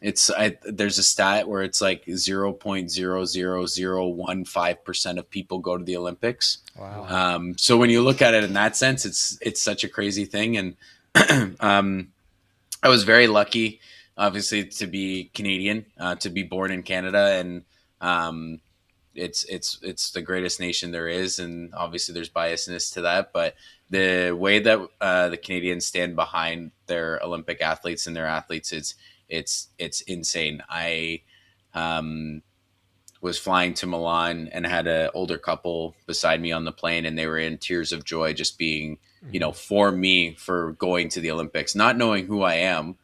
[SPEAKER 4] There's a stat where it's like 0.00015% of people go to the Olympics.
[SPEAKER 3] Wow.
[SPEAKER 4] So when you look at it in that sense, it's such a crazy thing. And I was very lucky, obviously, to be Canadian, to be born in Canada, and it's the greatest nation there is, and obviously there's biasness to that, but the way that the Canadians stand behind their Olympic athletes and their athletes, it's insane. I was flying to Milan and had an older couple beside me on the plane, and they were in tears of joy just being, for me, for going to the Olympics, not knowing who I am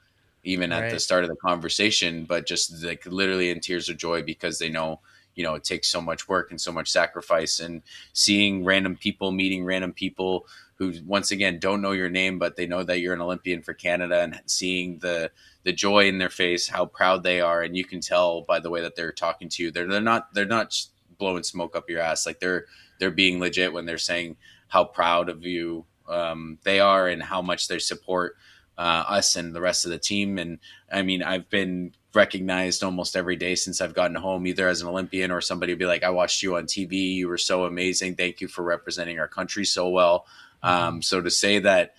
[SPEAKER 4] even at the start of the conversation, but just like literally in tears of joy because they know, it takes so much work and so much sacrifice, and seeing meeting random people who, once again, don't know your name, but they know that you're an Olympian for Canada, and seeing the joy in their face, how proud they are. And you can tell by the way that they're talking to you. They're not just blowing smoke up your ass. Like they're being legit when they're saying how proud of you they are and how much they support us and the rest of the team. And I mean, I've been recognized almost every day since I've gotten home, either as an Olympian or somebody would be like, I watched you on TV. You were so amazing. Thank you for representing our country so well. So to say that,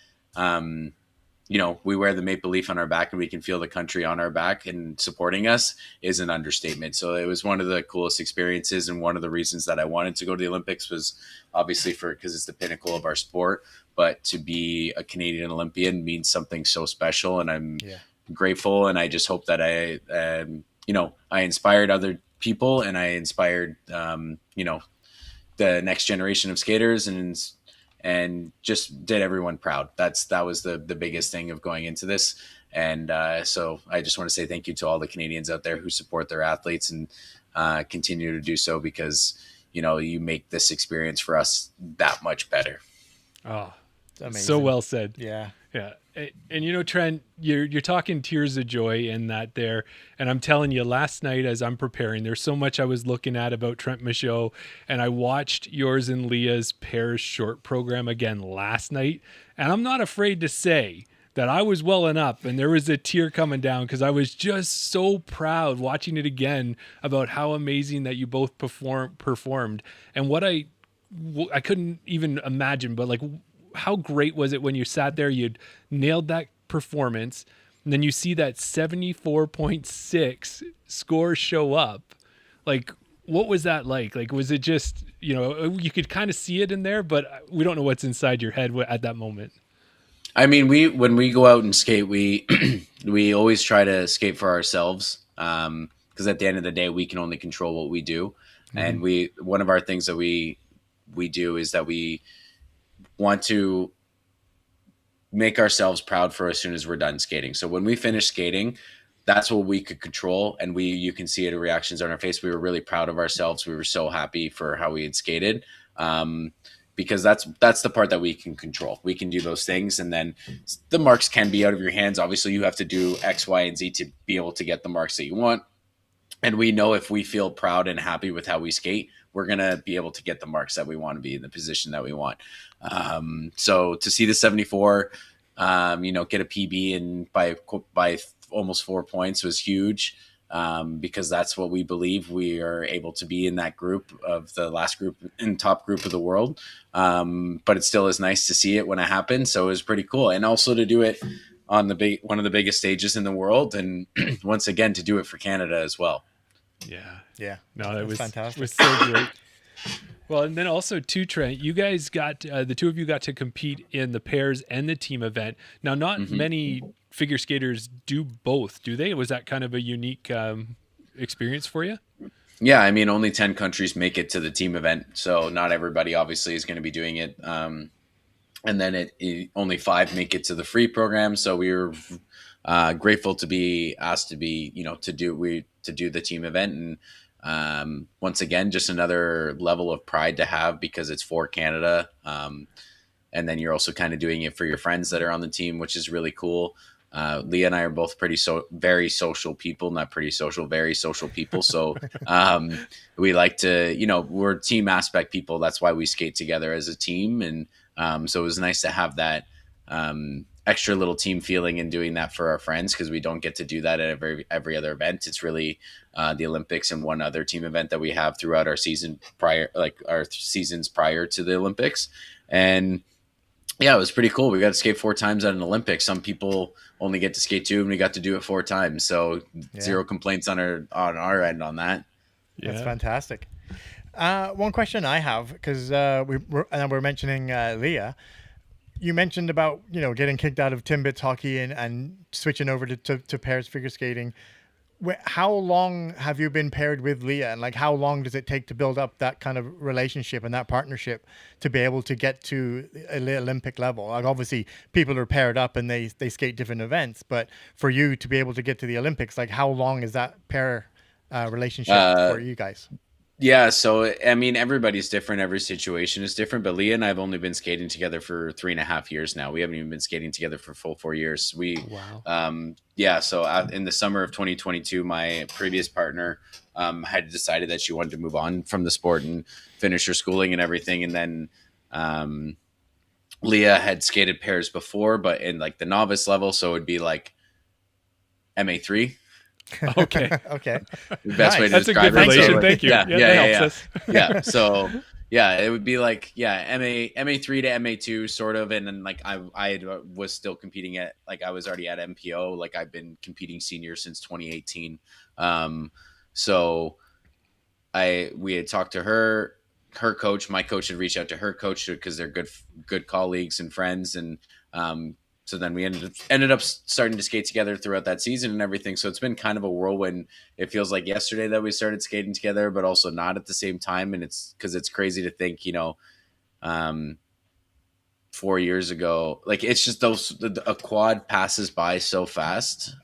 [SPEAKER 4] we wear the maple leaf on our back and we can feel the country on our back and supporting us is an understatement. So it was one of the coolest experiences. And one of the reasons that I wanted to go to the Olympics was obviously because it's the pinnacle of our sport, but to be a Canadian Olympian means something so special. And I'm grateful. And I just hope that I inspired other people, and I inspired, the next generation of skaters, and just did everyone proud. That was the biggest thing of going into this. And so I just want to say thank you to all the Canadians out there who support their athletes and continue to do so, because, you know, you make this experience for us that much better.
[SPEAKER 2] Oh,
[SPEAKER 3] Amazing.
[SPEAKER 2] so well said.
[SPEAKER 3] Yeah.
[SPEAKER 2] Yeah. And you know, Trent, you're talking tears of joy in that there. And I'm telling you, last night as I'm preparing, there's so much I was looking at about Trennt Michaud, and I watched yours and Leah's pairs short program again last night. And I'm not afraid to say that I was welling up and there was a tear coming down, because I was just so proud watching it again about how amazing that you both performed, and what I couldn't even imagine, but like, how great was it when you sat there, you'd nailed that performance, and then you see that 74.6 score show up? Like, what was that like? Like, was it just, you know, you could kind of see it in there, but we don't know what's inside your head at that moment.
[SPEAKER 4] I mean, when we go out and skate, we we always try to skate for ourselves, because at the end of the day, we can only control what we do. And one of our things that we do is that we want to make ourselves proud for as soon as we're done skating. So when we finish skating, that's what we could control. And you can see it in reactions on our face. We were really proud of ourselves. We were so happy for how we had skated. Because that's the part that we can control. We can do those things, and then the marks can be out of your hands. Obviously, you have to do X, Y, and Z to be able to get the marks that you want. And we know if we feel proud and happy with how we skate, we're going to be able to get the marks that we want to be in the position that we want. So to see the 74, you know, get a PB and by almost 4 points was huge. Because that's what we believe we are able to be in that group of the last group in top group of the world. But it still is nice to see it when it happens. So it was pretty cool. And also to do it on one of the biggest stages in the world. And once again, to do it for Canada as well.
[SPEAKER 2] Yeah.
[SPEAKER 3] Yeah.
[SPEAKER 2] No, that was
[SPEAKER 3] fantastic.
[SPEAKER 2] It was so great. Well, and then also too, Trent, you guys got, the two of you got to compete in the pairs and the team event. Now, not many figure skaters do both, do they? Was that kind of a unique experience for you?
[SPEAKER 4] Yeah, I mean, only 10 countries make it to the team event, so not everybody obviously is going to be doing it. And then only 5 make it to the free program, so we were grateful to be asked to be, you know, to do the team event. And once again, just another level of pride to have, because it's for Canada. And then you're also kind of doing it for your friends that are on the team, which is really cool. Leah and I are both very social people, not pretty social, very social people. So we like to, you know, we're team aspect people. That's why we skate together as a team. And so it was nice to have that extra little team feeling and doing that for our friends, because we don't get to do that at every other event. It's really the Olympics and one other team event that we have throughout our season seasons prior to the Olympics. And yeah, it was pretty cool. We got to skate 4 times at an Olympics. Some people only get to skate 2, and we got to do it 4 times. So zero complaints on our end on that.
[SPEAKER 2] Yeah.
[SPEAKER 3] That's fantastic. One question I have, because we're mentioning Leah. You mentioned about, you know, getting kicked out of Timbits hockey and switching over to pairs figure skating. How long have you been paired with Leah, and like how long does it take to build up that kind of relationship and that partnership to be able to get to the Olympic level? Like, obviously people are paired up and they skate different events, but for you to be able to get to the Olympics, like how long is that pair relationship for you guys?
[SPEAKER 4] Yeah, so I mean, everybody's different. Every situation is different. But Leah and I have only been skating together for 3.5 years now. We haven't even been skating together for full 4 years. Yeah. So in the summer of 2022, my previous partner had decided that she wanted to move on from the sport and finish her schooling and everything. And then Leah had skated pairs before, but in like the novice level, so it'd be like MA3.
[SPEAKER 2] Okay.
[SPEAKER 3] Okay.
[SPEAKER 4] The best way to
[SPEAKER 2] That's a
[SPEAKER 4] describe
[SPEAKER 2] good
[SPEAKER 4] it.
[SPEAKER 2] relation.
[SPEAKER 4] So,
[SPEAKER 2] Thank you.
[SPEAKER 4] Yeah,
[SPEAKER 2] That helps us.
[SPEAKER 4] Yeah. So yeah, it would be like, MA3 to MA2 sort of. And then like I was still competing at, like, I was already at MPO. Like, I've been competing senior since 2018. So we had talked to her coach. My coach had reached out to her coach because they're good colleagues and friends. And so then we ended up starting to skate together throughout that season and everything. So it's been kind of a whirlwind. It feels like yesterday that we started skating together, but also not at the same time. And it's because it's crazy to think, you know, 4 years ago. Like it's just a quad passes by so fast.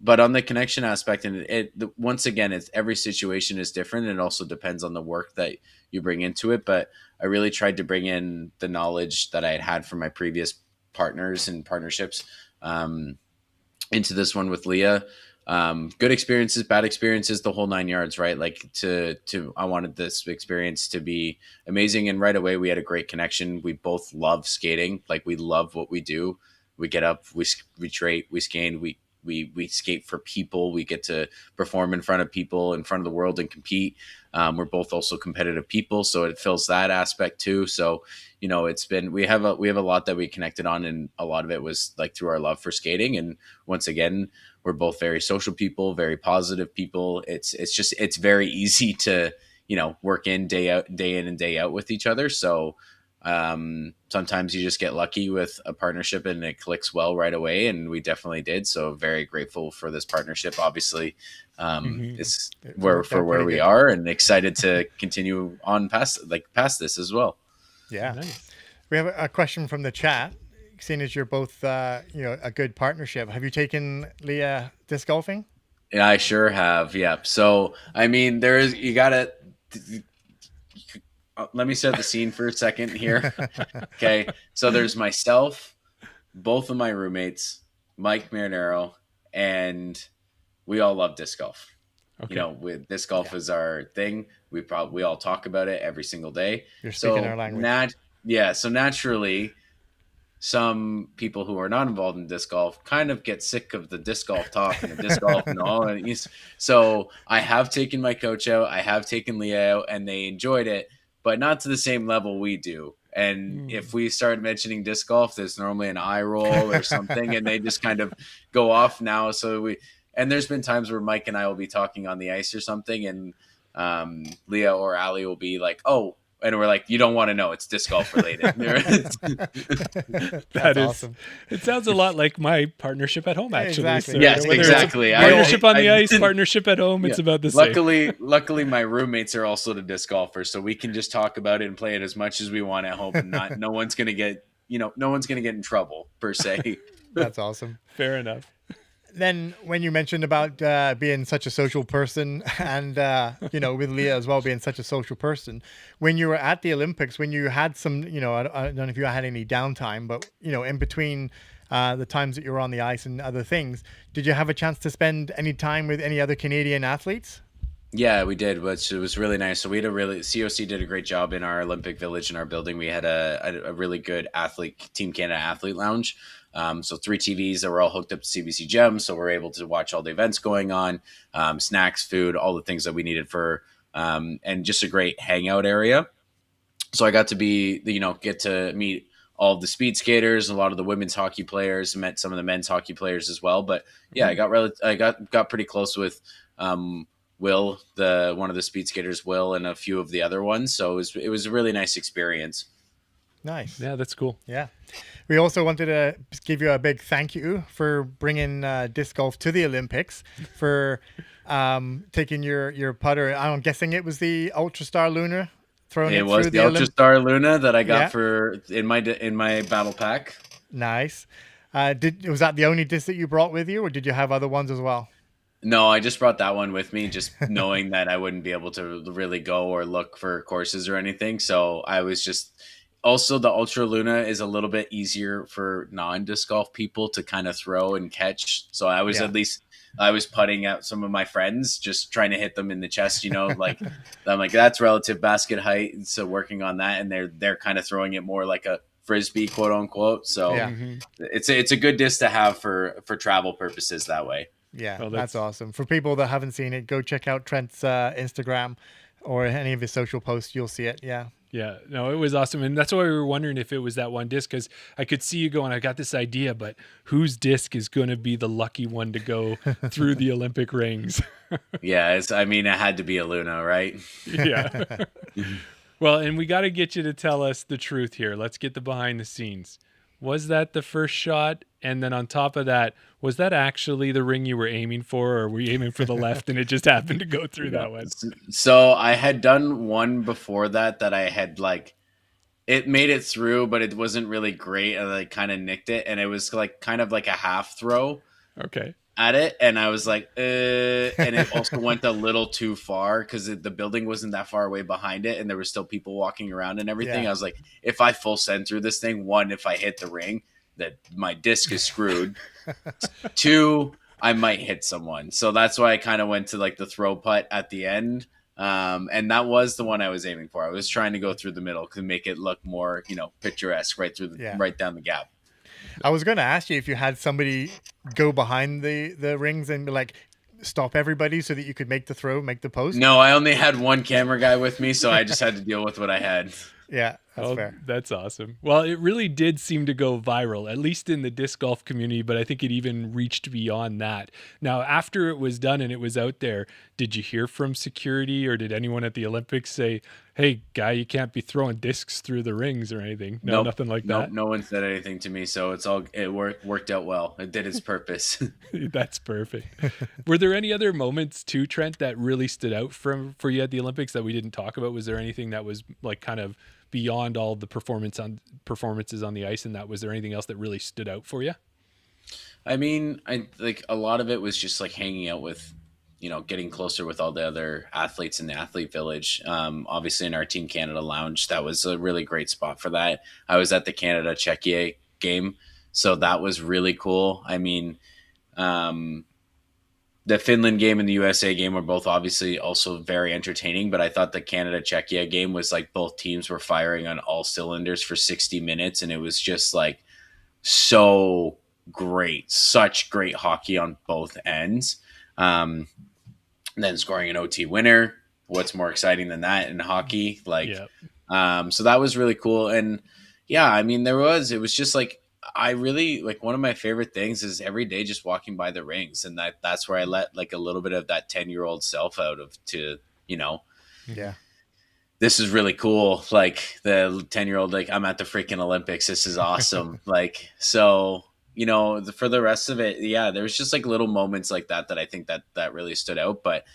[SPEAKER 4] But on the connection aspect, and once again, it's every situation is different, and it also depends on the work that you bring into it. But I really tried to bring in the knowledge that I had from my previous partners and partnerships into this one with Leah. Good experiences, bad experiences, the whole 9 yards, right? Like I wanted this experience to be amazing. And right away we had a great connection. We both love skating. Like we love what we do. We get up, we trade, we skate, we skate for people. We get to perform in front of people, in front of the world, and compete. We're both also competitive people, so it fills that aspect too. So, it's been, we have a lot that we connected on, and a lot of it was like through our love for skating. And once again, we're both very social people, very positive people. It's very easy to, work day in and day out with each other. So, sometimes you just get lucky with a partnership and it clicks well right away, and we definitely did. So very grateful for this partnership. Obviously, it's where we are, and excited to continue on past this as well.
[SPEAKER 3] Yeah, nice. We have a question from the chat. Seeing as you're both, a good partnership, have you taken Leah disc golfing?
[SPEAKER 4] Yeah, I sure have. Yeah. So I mean, you gotta. Let me set the scene for a second here. Okay. So there's myself, both of my roommates, Mike Marinero, and we all love disc golf. Okay. Disc golf is our thing. We all talk about it every single day.
[SPEAKER 3] You're speaking our language.
[SPEAKER 4] So naturally, some people who are not involved in disc golf kind of get sick of the disc golf talk and the disc golf and all. So I have taken my coach out. I have taken Leah out, and they enjoyed it, but not to the same level we do. And if we start mentioning disc golf, there's normally an eye roll or something, and they just kind of go off now. And there's been times where Mike and I will be talking on the ice or something, and Leah or Ali will be like, "Oh," and we're like, "You don't want to know. It's disc golf related."
[SPEAKER 2] That's awesome. It sounds a lot like my partnership at home, actually.
[SPEAKER 3] Exactly.
[SPEAKER 2] So,
[SPEAKER 4] yes, exactly.
[SPEAKER 2] Partnership on the ice, partnership at home. It's about the same.
[SPEAKER 4] Luckily, my roommates are also the disc golfers, so we can just talk about it and play it as much as we want at home, and no one's gonna get in trouble per se.
[SPEAKER 3] That's awesome.
[SPEAKER 2] Fair enough.
[SPEAKER 3] Then when you mentioned about being such a social person and, with Leah as well, being such a social person, when you were at the Olympics, when you had some, I don't know if you had any downtime, but, in between the times that you were on the ice and other things, did you have a chance to spend any time with any other Canadian athletes?
[SPEAKER 4] Yeah, we did, which it was really nice. So we had COC did a great job in our Olympic Village in our building. We had a really good Team Canada athlete lounge. So 3 TVs that were all hooked up to CBC Gem. So we're able to watch all the events going on, snacks, food, all the things that we needed for, and just a great hangout area. So I got to get to meet all the speed skaters, a lot of the women's hockey players, met some of the men's hockey players as well. But yeah, I got pretty close with, Will, one of the speed skaters, Will, and a few of the other ones. So it was a really nice experience.
[SPEAKER 3] Nice.
[SPEAKER 2] Yeah, that's cool.
[SPEAKER 3] Yeah. We also wanted to give you a big thank you for bringing disc golf to the Olympics, for taking your putter. I'm guessing it was the Ultrastar Luna.
[SPEAKER 4] It was the Ultrastar Luna that I got in my battle pack.
[SPEAKER 3] Nice. Was that the only disc that you brought with you, or did you have other ones as well?
[SPEAKER 4] No, I just brought that one with me, just knowing that I wouldn't be able to really go or look for courses or anything. So I was just... Also, the Ultra Luna is a little bit easier for non-disc golf people to kind of throw and catch. So I was I was putting out some of my friends, just trying to hit them in the chest, like I'm like, that's relative basket height. So working on that, and they're kind of throwing it more like a Frisbee, quote unquote. So it's a good disc to have for travel purposes that way.
[SPEAKER 3] Yeah, that's awesome. For people that haven't seen it, go check out Trent's Instagram or any of his social posts. You'll see it. Yeah.
[SPEAKER 2] Yeah, no, it was awesome. And that's why we were wondering if it was that one disc, because I could see you going, I got this idea, but whose disc is going to be the lucky one to go through the Olympic rings?
[SPEAKER 4] Yeah, it had to be a Luna, right?
[SPEAKER 2] Yeah. Well, and we got to get you to tell us the truth here. Let's get the behind the scenes. Was that the first shot? And then on top of that, was that actually the ring you were aiming for, or were you aiming for the left and it just happened to go through that one?
[SPEAKER 4] So I had done one before that I had it made it through, but it wasn't really great. I like kind of nicked it, and it was like kind of like a half throw
[SPEAKER 2] Okay.
[SPEAKER 4] at it, and I was like, and it also went a little too far because the building wasn't that far away behind it, and there were still people walking around and everything.
[SPEAKER 3] Yeah.
[SPEAKER 4] I was like, if I full send through this thing, one, if I hit the ring, that my disc is screwed. Two, I might hit someone. So that's why I kind of went to like the throw putt at the end. And that was the one I was aiming for. I was trying to go through the middle to make it look more, picturesque right through right down the gap.
[SPEAKER 3] I was going to ask you if you had somebody go behind the rings and like stop everybody so that you could make the throw, make the post.
[SPEAKER 4] No, I only had one camera guy with me, so I just had to deal with what I had.
[SPEAKER 3] Yeah, that's fair.
[SPEAKER 2] That's awesome. Well, it really did seem to go viral, at least in the disc golf community, but I think it even reached beyond that. Now, after it was done and it was out there, did you hear from security or did anyone at the Olympics say, hey, guy, you can't be throwing discs through the rings or anything? No,
[SPEAKER 4] nope,
[SPEAKER 2] nothing like that?
[SPEAKER 4] No one said anything to me, so it worked out well. It did its purpose.
[SPEAKER 2] That's perfect. Were there any other moments too, Trent, that really stood out for you at the Olympics that we didn't talk about? Was there anything that was like kind of beyond all the performances on the ice, and that was there anything else that really stood out for you?
[SPEAKER 4] I mean, I like a lot of it was just like hanging out with, getting closer with all the other athletes in the athlete village. Obviously in our Team Canada lounge, that was a really great spot for that. I was at the Canada Czechia game, so that was really cool. I mean, the Finland game and the USA game were both obviously also very entertaining, but I thought the Canada-Czechia game was like both teams were firing on all cylinders for 60 minutes, and it was just like so great. Such great hockey on both ends. Then scoring an OT winner. What's more exciting than that in hockey? So that was really cool. And yeah, I mean, it was just like, I really like one of my favorite things is every day just walking by the rings, and that's where I let like a little bit of that 10-year-old self out of
[SPEAKER 3] yeah,
[SPEAKER 4] this is really cool. Like the 10-year-old, like I'm at the freaking Olympics. This is awesome. Like, so, for the rest of it, yeah, there was just like little moments like that I think that really stood out. But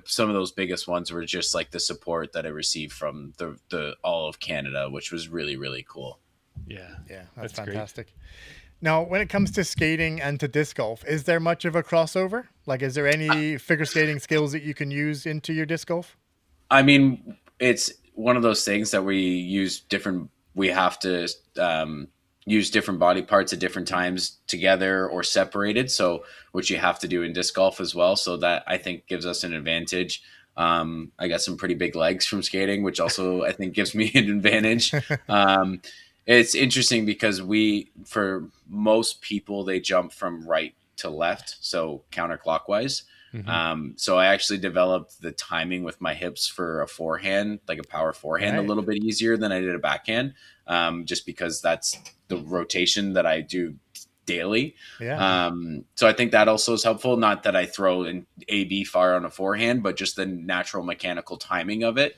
[SPEAKER 4] some of those biggest ones were just like the support that I received from the all of Canada, which was really, really cool.
[SPEAKER 2] Yeah,
[SPEAKER 3] that's fantastic. Great. Now, when it comes to skating and to disc golf, is there much of a crossover? Like, is there any figure skating skills that you can use into your disc golf?
[SPEAKER 4] I mean, it's one of those things that we have to use different body parts at different times together or separated. So, which you have to do in disc golf as well. So that I think gives us an advantage. I got some pretty big legs from skating, which also I think gives me an advantage. It's interesting because for most people, they jump from right to left, so counterclockwise. Mm-hmm. So I actually developed the timing with my hips for a forehand, like a power forehand, right, a little bit easier than I did a backhand, just because that's the rotation that I do daily.
[SPEAKER 3] Yeah.
[SPEAKER 4] So I think that also is helpful. Not that I throw an AB far on a forehand, but just the natural mechanical timing of it.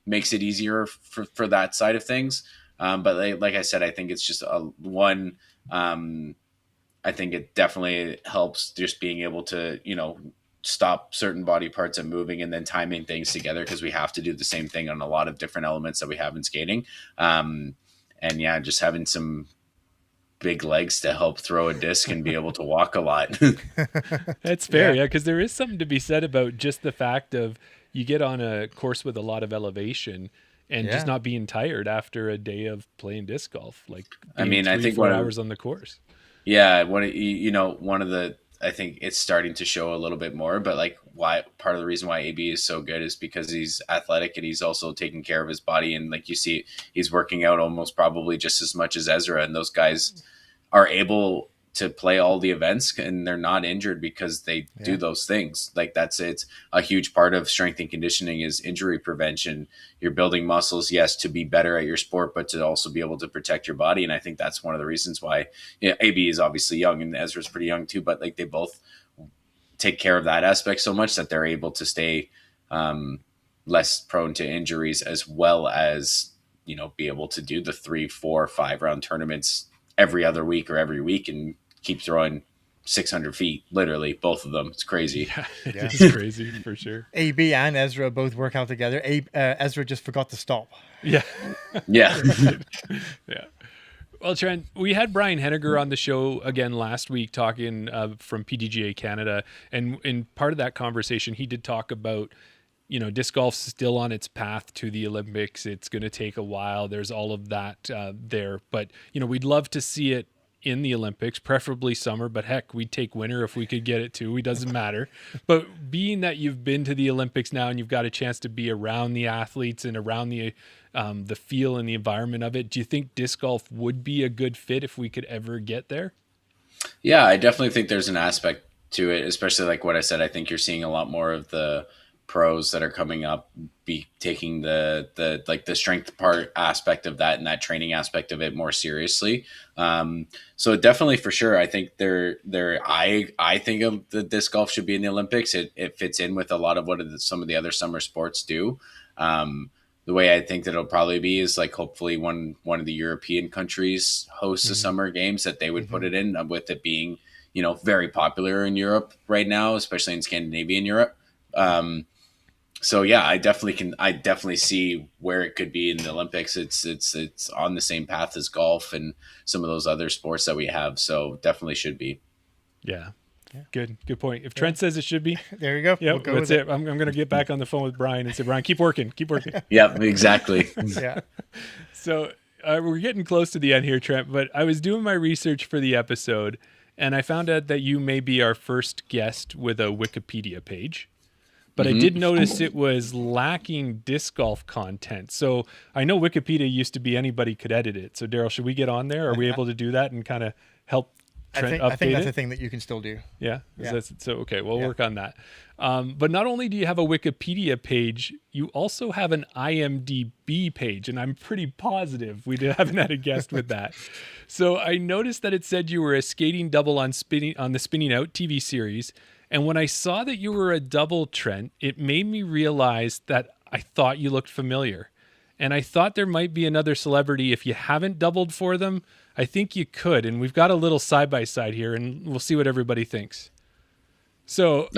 [SPEAKER 4] Makes it easier for that side of things. But like I said, I think it's just I think it definitely helps just being able to, stop certain body parts and moving and then timing things together, because we have to do the same thing on a lot of different elements that we have in skating. And yeah, just having some big legs to help throw a disc and be able to walk a lot.
[SPEAKER 2] That's fair. Yeah. Because there is something to be said about just the fact of, you get on a course with a lot of elevation and just not being tired after a day of playing disc golf. Like, I think 4 hours on the course.
[SPEAKER 4] Yeah. I think it's starting to show a little bit more, but like part of the reason why AB is so good is because he's athletic and he's also taking care of his body. And like you see, he's working out almost probably just as much as Ezra, and those guys are able to play all the events and they're not injured because they do those things. Like it's a huge part of strength and conditioning is injury prevention. You're building muscles, yes, to be better at your sport, but to also be able to protect your body. And I think that's one of the reasons why AB is obviously young and Ezra's pretty young too, but like they both take care of that aspect so much that they're able to stay less prone to injuries, as well as, be able to do the 3, 4, 5 round tournaments every other week or every week and keep throwing 600 feet, literally, both of them. It's crazy.
[SPEAKER 2] Yeah, it's crazy for sure.
[SPEAKER 3] AB and Ezra both work out together. Ezra just forgot to stop.
[SPEAKER 2] Yeah.
[SPEAKER 4] Yeah.
[SPEAKER 2] Yeah. Well, Trent, we had Brian Henniger on the show again last week talking from PDGA Canada. And in part of that conversation, he did talk about, disc golf's still on its path to the Olympics. It's going to take a while. There's all of that there. But, we'd love to see it in the Olympics, preferably summer, but heck, we'd take winter if we could get it too. It doesn't matter. But being that you've been to the Olympics now and you've got a chance to be around the athletes and around the feel and the environment of it, do you think disc golf would be a good fit if we could ever get there?
[SPEAKER 4] Yeah, I definitely think there's an aspect to it, especially like what I said. I think you're seeing a lot more of the pros that are coming up be taking the strength part aspect of that and that training aspect of it more seriously. So definitely for sure, I think I think of the disc golf should be in the Olympics. It fits in with a lot of what some of the other summer sports do. The way I think that it'll probably be is like hopefully one of the European countries hosts the summer games, that they would put it in, with it being, very popular in Europe right now, especially in Scandinavian Europe. So yeah, I definitely see where it could be in the Olympics. It's on the same path as golf and some of those other sports that we have. So definitely should be.
[SPEAKER 2] Yeah. Good point. If Trent says it should be,
[SPEAKER 3] there you go.
[SPEAKER 2] Yep, that's it. I'm going to get back on the phone with Brian and say, Brian, keep working.
[SPEAKER 4] Yep, exactly.
[SPEAKER 3] Yeah.
[SPEAKER 2] So we're getting close to the end here, Trent, but I was doing my research for the episode and I found out that you may be our first guest with a Wikipedia page. But I did notice it was lacking disc golf content. So I know Wikipedia used to be anybody could edit it. So Daryl, should we get on there? Are we able to do that and kind of help Trent update
[SPEAKER 3] I think that's
[SPEAKER 2] it?
[SPEAKER 3] a thing that you can still do.
[SPEAKER 2] Yeah.
[SPEAKER 3] Yeah.
[SPEAKER 2] So okay, we'll work on that. But not only do you have a Wikipedia page, you also have an IMDb page, and I'm pretty positive we haven't had a guest with that. So I noticed that it said you were a skating double on the Spinning Out TV series. And when I saw that you were a double, Trent, it made me realize that I thought you looked familiar. And I thought there might be another celebrity. If you haven't doubled for them, I think you could. And we've got a little side-by-side here, and we'll see what everybody thinks. So,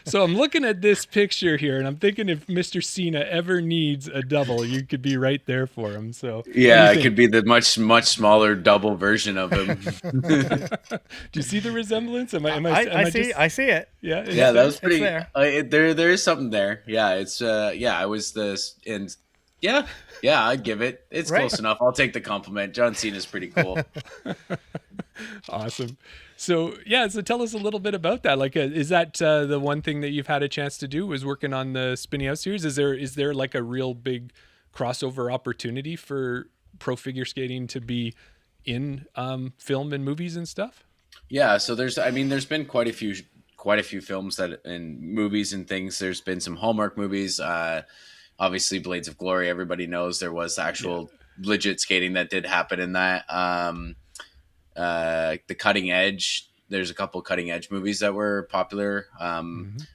[SPEAKER 2] so I'm looking at this picture here, and I'm thinking if Mr. Cena ever needs a double, you could be right there for him. So
[SPEAKER 4] yeah, it could be the much smaller double version of him.
[SPEAKER 2] Do you see the resemblance?
[SPEAKER 3] I see it.
[SPEAKER 2] Yeah,
[SPEAKER 4] yeah, that was pretty.
[SPEAKER 3] there.
[SPEAKER 4] There is something there. Yeah, it's I was this and yeah, I'd give it. It's
[SPEAKER 3] right.
[SPEAKER 4] Close enough. I'll take the compliment. John Cena's pretty cool.
[SPEAKER 2] Awesome. So tell us a little bit about that. Like, is that the one thing that you've had a chance to do was working on the Spinning Out series? Is there like a real big crossover opportunity for pro figure skating to be in film and movies and stuff?
[SPEAKER 4] Yeah, so there's been quite a few films that and movies and things. There's been some Hallmark movies. Obviously, Blades of Glory. Everybody knows there was actual legit skating that did happen in that. The Cutting Edge. There's a couple Cutting Edge movies that were popular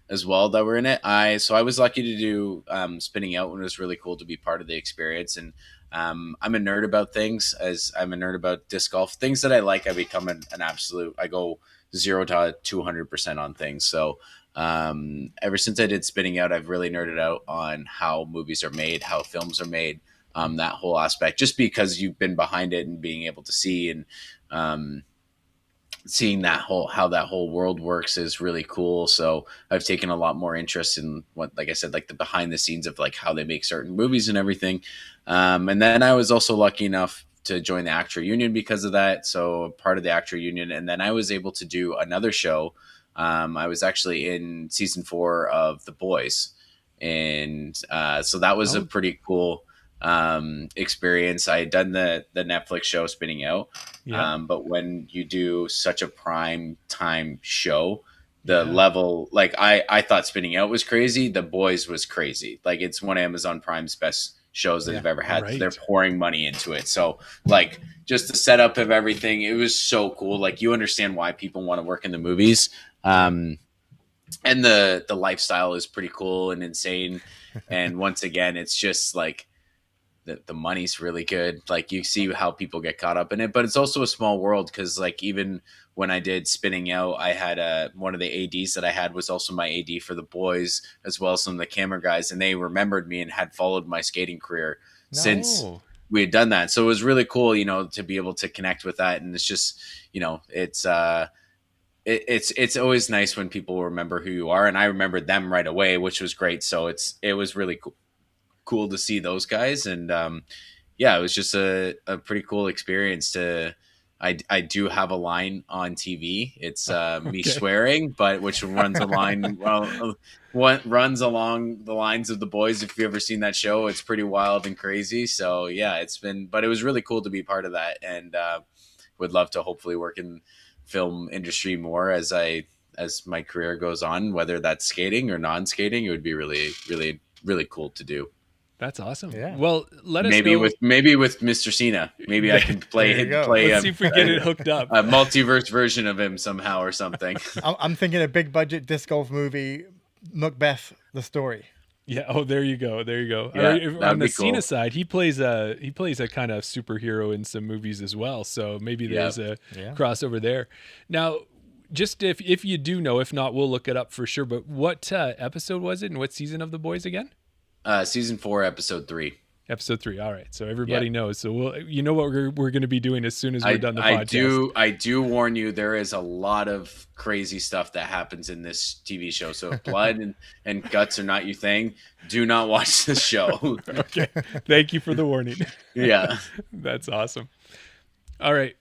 [SPEAKER 4] as well that were in it. So I was lucky to do Spinning Out, and it was really cool to be part of the experience. And I'm a nerd about things, as I'm a nerd about disc golf. Things that I like, I become an absolute. I go 0 to 200% on things. So ever since I did Spinning Out, I've really nerded out on how movies are made, how films are made, that whole aspect. Just because you've been behind it and being able to see and seeing how that whole world works is really cool. So I've taken a lot more interest in what, like I said, like the behind the scenes of like how they make certain movies and everything. And then I was also lucky enough to join the Actor Union because of that. So part of the Actor Union. And then I was able to do another show. I was actually in season 4 of The Boys. And so that was a pretty cool experience. I had done the Netflix show Spinning Out. Yeah. But when you do such a prime time show, the level, like I thought Spinning Out was crazy. The Boys was crazy. Like it's one of Amazon Prime's best shows that they've ever had. Right. They're pouring money into it. So like just the setup of everything, it was so cool. Like you understand why people want to work in the movies. And the lifestyle is pretty cool and insane. And once again, it's just like the money's really good. Like you see how people get caught up in it, but it's also a small world. Cause like even when I did spinning out, I had one of the ADs that I had was also my AD for the boys, as well as some of the camera guys, and they remembered me and had followed my skating career since we had done that. So it was really cool, to be able to connect with that. And it's just, it's always nice when people remember who you are, and I remembered them right away, which was great. So it was really cool to see those guys, and it was just a pretty cool experience. I do have a line on TV. It's me swearing, but which runs a line what runs along the lines of The Boys. If you've ever seen that show, it's pretty wild and crazy. So yeah, but it was really cool to be part of that, and would love to hopefully work in film industry more as my career goes on, whether that's skating or non-skating. It would be really, really, really cool to do.
[SPEAKER 2] That's awesome.
[SPEAKER 3] Yeah.
[SPEAKER 2] Well, let us
[SPEAKER 4] maybe
[SPEAKER 2] know.
[SPEAKER 4] with Mr. Cena. Maybe I can play.
[SPEAKER 2] Let's see if we get it hooked up.
[SPEAKER 4] A multiverse version of him somehow or something.
[SPEAKER 3] I'm thinking a big budget disc golf movie, Macbeth, the story.
[SPEAKER 2] Yeah. Oh, there you go.
[SPEAKER 4] Yeah,
[SPEAKER 2] on the Cena side, he plays a kind of superhero in some movies as well. So maybe there's a crossover there. Now, just if you do know, if not, we'll look it up for sure. But what episode was it, and what season of The Boys again?
[SPEAKER 4] Season 4, episode 3.
[SPEAKER 2] Episode 3. All right. So everybody knows. So what we're going to be doing as soon as we're done the podcast.
[SPEAKER 4] I do warn you, there is a lot of crazy stuff that happens in this TV show. So if blood and guts are not your thing, do not watch this show.
[SPEAKER 2] Okay. Thank you for the warning.
[SPEAKER 4] Yeah.
[SPEAKER 2] That's awesome. All right.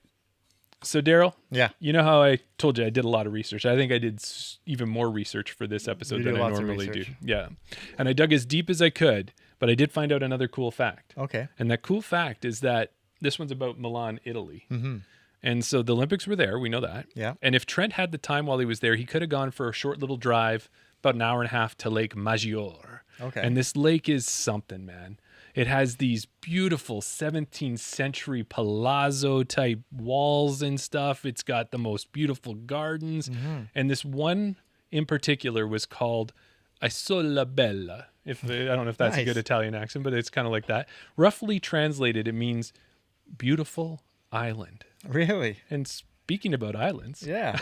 [SPEAKER 2] So Daryl, you know how I told you I did a lot of research. I think I did even more research for this episode than I normally do. Yeah. And I dug as deep as I could, but I did find out another cool fact.
[SPEAKER 3] Okay.
[SPEAKER 2] And that cool fact is that this one's about Milan, Italy.
[SPEAKER 3] Mm-hmm.
[SPEAKER 2] And so the Olympics were there. We know that.
[SPEAKER 3] Yeah.
[SPEAKER 2] And if Trent had the time while he was there, he could have gone for a short little drive, about an hour and a half, to Lake Maggiore.
[SPEAKER 3] Okay.
[SPEAKER 2] And this lake is something, man. It has these beautiful 17th century palazzo type walls and stuff. It's got the most beautiful gardens. Mm-hmm. And this one in particular was called Isola Bella. I don't know if that's a good Italian accent, but it's kind of like that. Roughly translated, it means beautiful island.
[SPEAKER 3] Really?
[SPEAKER 2] And speaking about islands.
[SPEAKER 3] Yeah.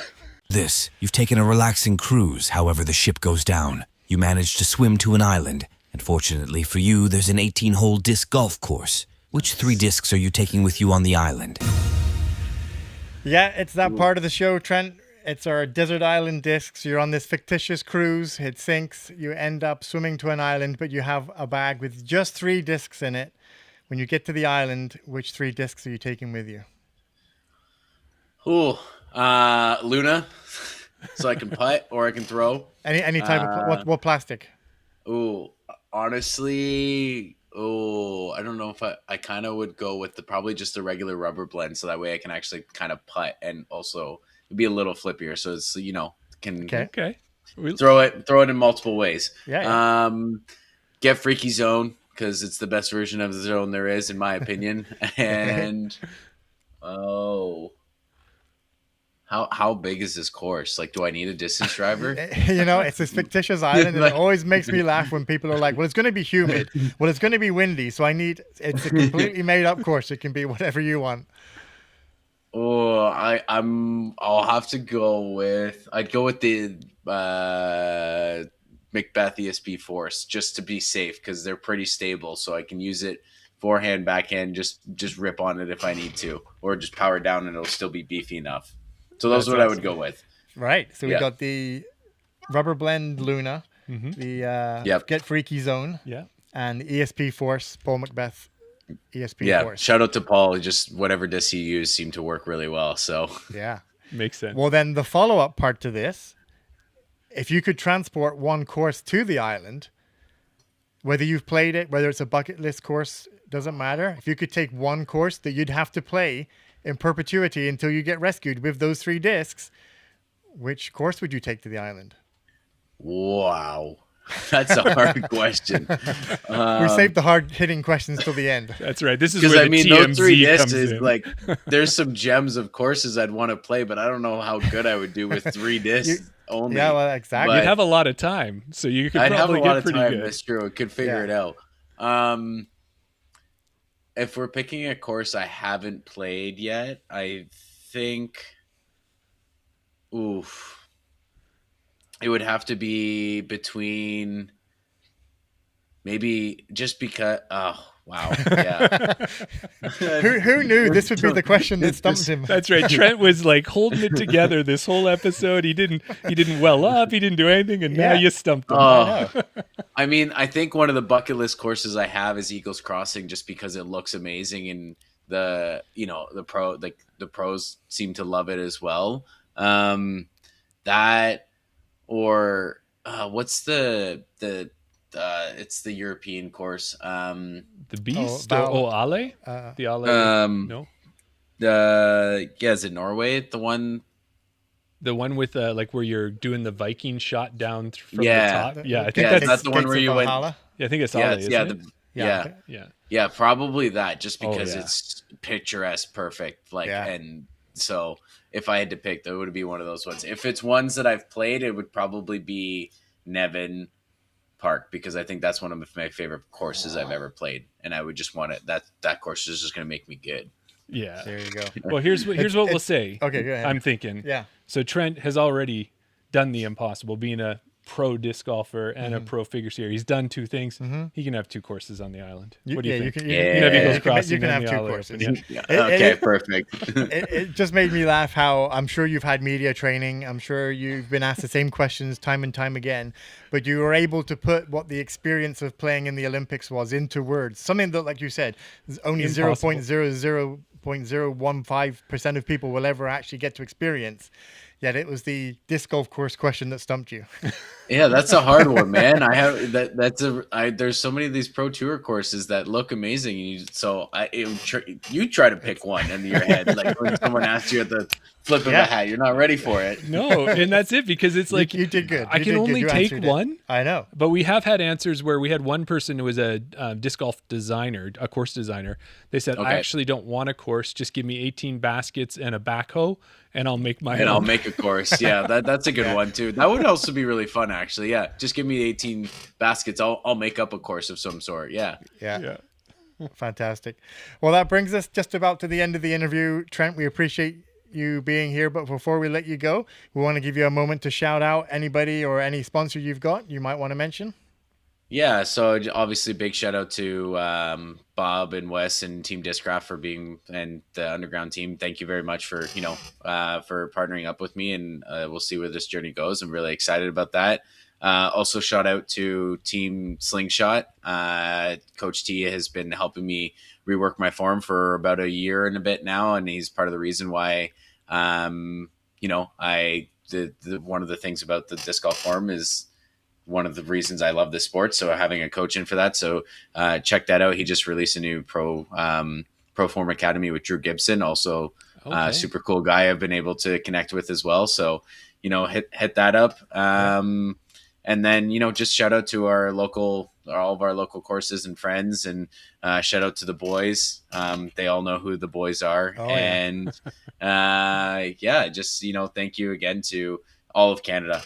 [SPEAKER 1] You've taken a relaxing cruise, however the ship goes down. You manage to swim to an island. And fortunately for you, there's an 18-hole disc golf course. Which 3 discs are you taking with you on the island?
[SPEAKER 3] Yeah, it's that part of the show, Trent. It's our desert island discs. You're on this fictitious cruise. It sinks. You end up swimming to an island, but you have a bag with just 3 discs in it. When you get to the island, which 3 discs are you taking with you?
[SPEAKER 4] Ooh, Luna, so I can putt or I can throw.
[SPEAKER 3] Any type of what plastic?
[SPEAKER 4] Ooh. Honestly, I don't know if I kind of would go with probably just a regular rubber blend, so that way I can actually kind of putt, and also it'd be a little flippier, so it's can throw it in multiple ways.
[SPEAKER 3] Yeah.
[SPEAKER 4] Get Freaky Zone, because it's the best version of the zone there is, in my opinion. And How big is this course? Like, do I need a distance driver?
[SPEAKER 3] It's this fictitious island, and it always makes me laugh when people are like, well, it's going to be humid. Well, it's going to be windy. So it's a completely made up course. It can be whatever you want.
[SPEAKER 4] Oh, I'll have to I'd go with the Macbeth ESP Force, just to be safe, because they're pretty stable. So I can use it forehand, backhand, just rip on it if I need to, or just power down and it'll still be beefy enough. So those are what I would go with.
[SPEAKER 3] Right. So we got the Rubber Blend Luna, the Get Freaky Zone, and the ESP Force, Paul Macbeth ESP Force.
[SPEAKER 4] Shout out to Paul. Just whatever disc he used seemed to work really well. So
[SPEAKER 3] yeah.
[SPEAKER 2] Makes sense.
[SPEAKER 3] Well, then the follow-up part to this, if you could transport one course to the island, whether you've played it, whether it's a bucket list course, doesn't matter. If you could take one course that you'd have to play in perpetuity until you get rescued with those 3 discs, which course would you take to the island?
[SPEAKER 4] Wow. That's a hard question.
[SPEAKER 3] We saved the hard-hitting questions till the end.
[SPEAKER 2] That's right. This is where the TMZ
[SPEAKER 4] those 3 discs
[SPEAKER 2] comes
[SPEAKER 4] is
[SPEAKER 2] in.
[SPEAKER 4] like, there's some gems of courses I'd want to play, but I don't know how good I would do with 3 discs only.
[SPEAKER 3] Yeah, well, exactly.
[SPEAKER 2] You'd have a lot of time, so you could probably get pretty good.
[SPEAKER 4] That's true. I could figure it out. If we're picking a course I haven't played yet, I think Oof. It would have to be between maybe just because. Oh, wow. Yeah.
[SPEAKER 3] Who knew this would be the question that stumped him?
[SPEAKER 2] That's right. Trent was like holding it together this whole episode. He didn't well up. He didn't do anything, and now
[SPEAKER 3] Yeah.
[SPEAKER 2] you stumped him.
[SPEAKER 4] Oh, I mean, I think one of the bucket list courses I have is Eagles Crossing, just because it looks amazing, and the pros seem to love it as well. That or what's it's the European course.
[SPEAKER 2] The Beast?
[SPEAKER 3] Val-
[SPEAKER 2] Ale? The Ale? No,
[SPEAKER 4] Is it Norway? The one.
[SPEAKER 2] the one with like where you're doing the Viking shot down from
[SPEAKER 4] Yeah.
[SPEAKER 2] the top. Yeah, I think
[SPEAKER 4] Yeah,
[SPEAKER 2] that's.
[SPEAKER 4] that's the one
[SPEAKER 3] Gates
[SPEAKER 4] where
[SPEAKER 3] of
[SPEAKER 4] you went.
[SPEAKER 3] Valhalla.
[SPEAKER 2] Yeah, I think it's
[SPEAKER 4] Yeah,
[SPEAKER 2] Ale. Isn't
[SPEAKER 4] yeah,
[SPEAKER 2] it?
[SPEAKER 4] yeah.
[SPEAKER 2] Yeah.
[SPEAKER 4] Yeah, probably that, just because
[SPEAKER 2] yeah.
[SPEAKER 4] it's picturesque, perfect. Like,
[SPEAKER 3] Yeah.
[SPEAKER 4] and so if I had to pick, that would be one of those ones. If it's ones that I've played, it would probably be Nevin Park, because I think that's one of my favorite courses I've ever played, and I would just want it. That course is just going to make me good.
[SPEAKER 2] Yeah.
[SPEAKER 3] There you go.
[SPEAKER 2] Well, here's what we'll say.
[SPEAKER 3] Okay, go ahead.
[SPEAKER 2] I'm thinking.
[SPEAKER 3] Yeah.
[SPEAKER 2] So Trent has already done the impossible, being a pro disc golfer and a pro figure skater. He's done two things. He can have two courses on the island. What do you think?
[SPEAKER 3] You can,
[SPEAKER 4] Yeah.
[SPEAKER 3] you
[SPEAKER 4] You can have Eagles
[SPEAKER 3] you
[SPEAKER 2] Crossing
[SPEAKER 3] can
[SPEAKER 2] and
[SPEAKER 3] have
[SPEAKER 2] the
[SPEAKER 3] two
[SPEAKER 2] Ale
[SPEAKER 3] courses.
[SPEAKER 2] Open,
[SPEAKER 4] Yeah.
[SPEAKER 3] It-
[SPEAKER 4] Okay,
[SPEAKER 3] it-
[SPEAKER 4] perfect.
[SPEAKER 3] It just made me laugh how I'm sure you've had media training. I'm sure you've been asked the same questions time and time again, but you were able to put what the experience of playing in the Olympics was into words. Something that, like you said, is only
[SPEAKER 2] Impossible.
[SPEAKER 3] 0.0015% of people will ever actually get to experience. Yet it was the disc golf course question that stumped you.
[SPEAKER 4] Yeah, that's a hard one, man. I have there's so many of these pro tour courses that look amazing. You try to pick one in your head, like when someone asks you at the flip of a hat, you're not ready for it.
[SPEAKER 2] No, and that's it, because it's like
[SPEAKER 3] you did good.
[SPEAKER 2] I
[SPEAKER 3] You
[SPEAKER 2] can
[SPEAKER 3] did good.
[SPEAKER 2] only
[SPEAKER 3] You
[SPEAKER 2] take
[SPEAKER 3] answered it.
[SPEAKER 2] one.
[SPEAKER 3] I know.
[SPEAKER 2] But we have had answers where we had one person who was a disc golf designer, a course designer. They said,
[SPEAKER 4] Okay.
[SPEAKER 2] I actually don't want a course. Just give me 18 baskets and a backhoe, and I'll make my
[SPEAKER 4] And
[SPEAKER 2] own.
[SPEAKER 4] I'll make a course. Yeah, that's a good one too. That would also be really fun, actually. Yeah, just give me 18 baskets. I'll make up a course of some sort. Yeah.
[SPEAKER 3] Yeah. Fantastic. Well, that brings us just about to the end of the interview. Trent, we appreciate you being here, but before we let you go, we want to give you a moment to shout out anybody or any sponsor you've got you might want to mention.
[SPEAKER 4] Yeah, so obviously big shout out to Bob and Wes and Team Discraft for being, and the underground team. Thank you very much for for partnering up with me, and we'll see where this journey goes. I'm really excited about that. Also shout out to Team Slingshot. Coach T has been helping me rework my form for about a year and a bit now, and he's part of the reason why one of the things about the disc golf form is one of the reasons I love this sport. So having a coach in for that. So check that out. He just released a new pro form academy with Drew Gibson. Also super cool guy I've been able to connect with as well. So, hit that up. And then, just shout out to all of our local courses and friends, and shout out to the boys. They all know who the boys are.
[SPEAKER 3] Oh,
[SPEAKER 4] and just, thank you again to all of Canada.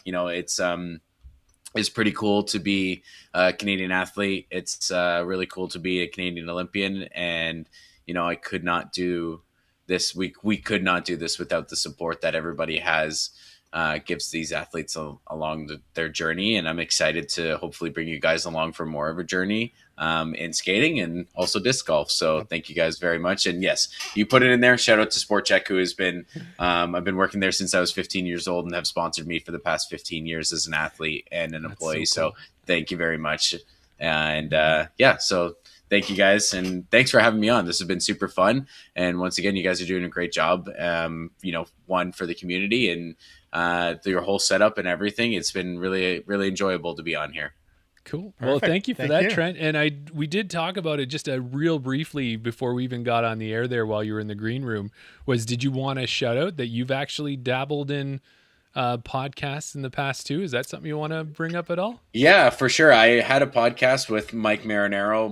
[SPEAKER 4] It's pretty cool to be a Canadian athlete. It's really cool to be a Canadian Olympian. And, I could not do this. We could not do this without the support that everybody has, gives these athletes along their journey. And I'm excited to hopefully bring you guys along for more of a journey in skating and also disc golf. So thank you guys very much. And yes, you put it in there. Shout out to Sport Check, who has been, I've been working there since I was 15 years old and have sponsored me for the past 15 years as an athlete and an employee. So thank you very much. And so thank you guys. And thanks for having me on. This has been super fun. And once again, you guys are doing a great job, one for the community and your whole setup and everything. It's been really, really enjoyable to be on here.
[SPEAKER 2] Cool. Well,
[SPEAKER 3] Perfect.
[SPEAKER 2] thank you for
[SPEAKER 3] Thank
[SPEAKER 2] that,
[SPEAKER 3] you.
[SPEAKER 2] Trent. And we did talk about it just real briefly before we even got on the air there while you were in the green room. Did you want to shout out that you've actually dabbled in podcasts in the past too? Is that something you want to bring up at all?
[SPEAKER 4] Yeah, for sure. I had a podcast with Mike Marinero,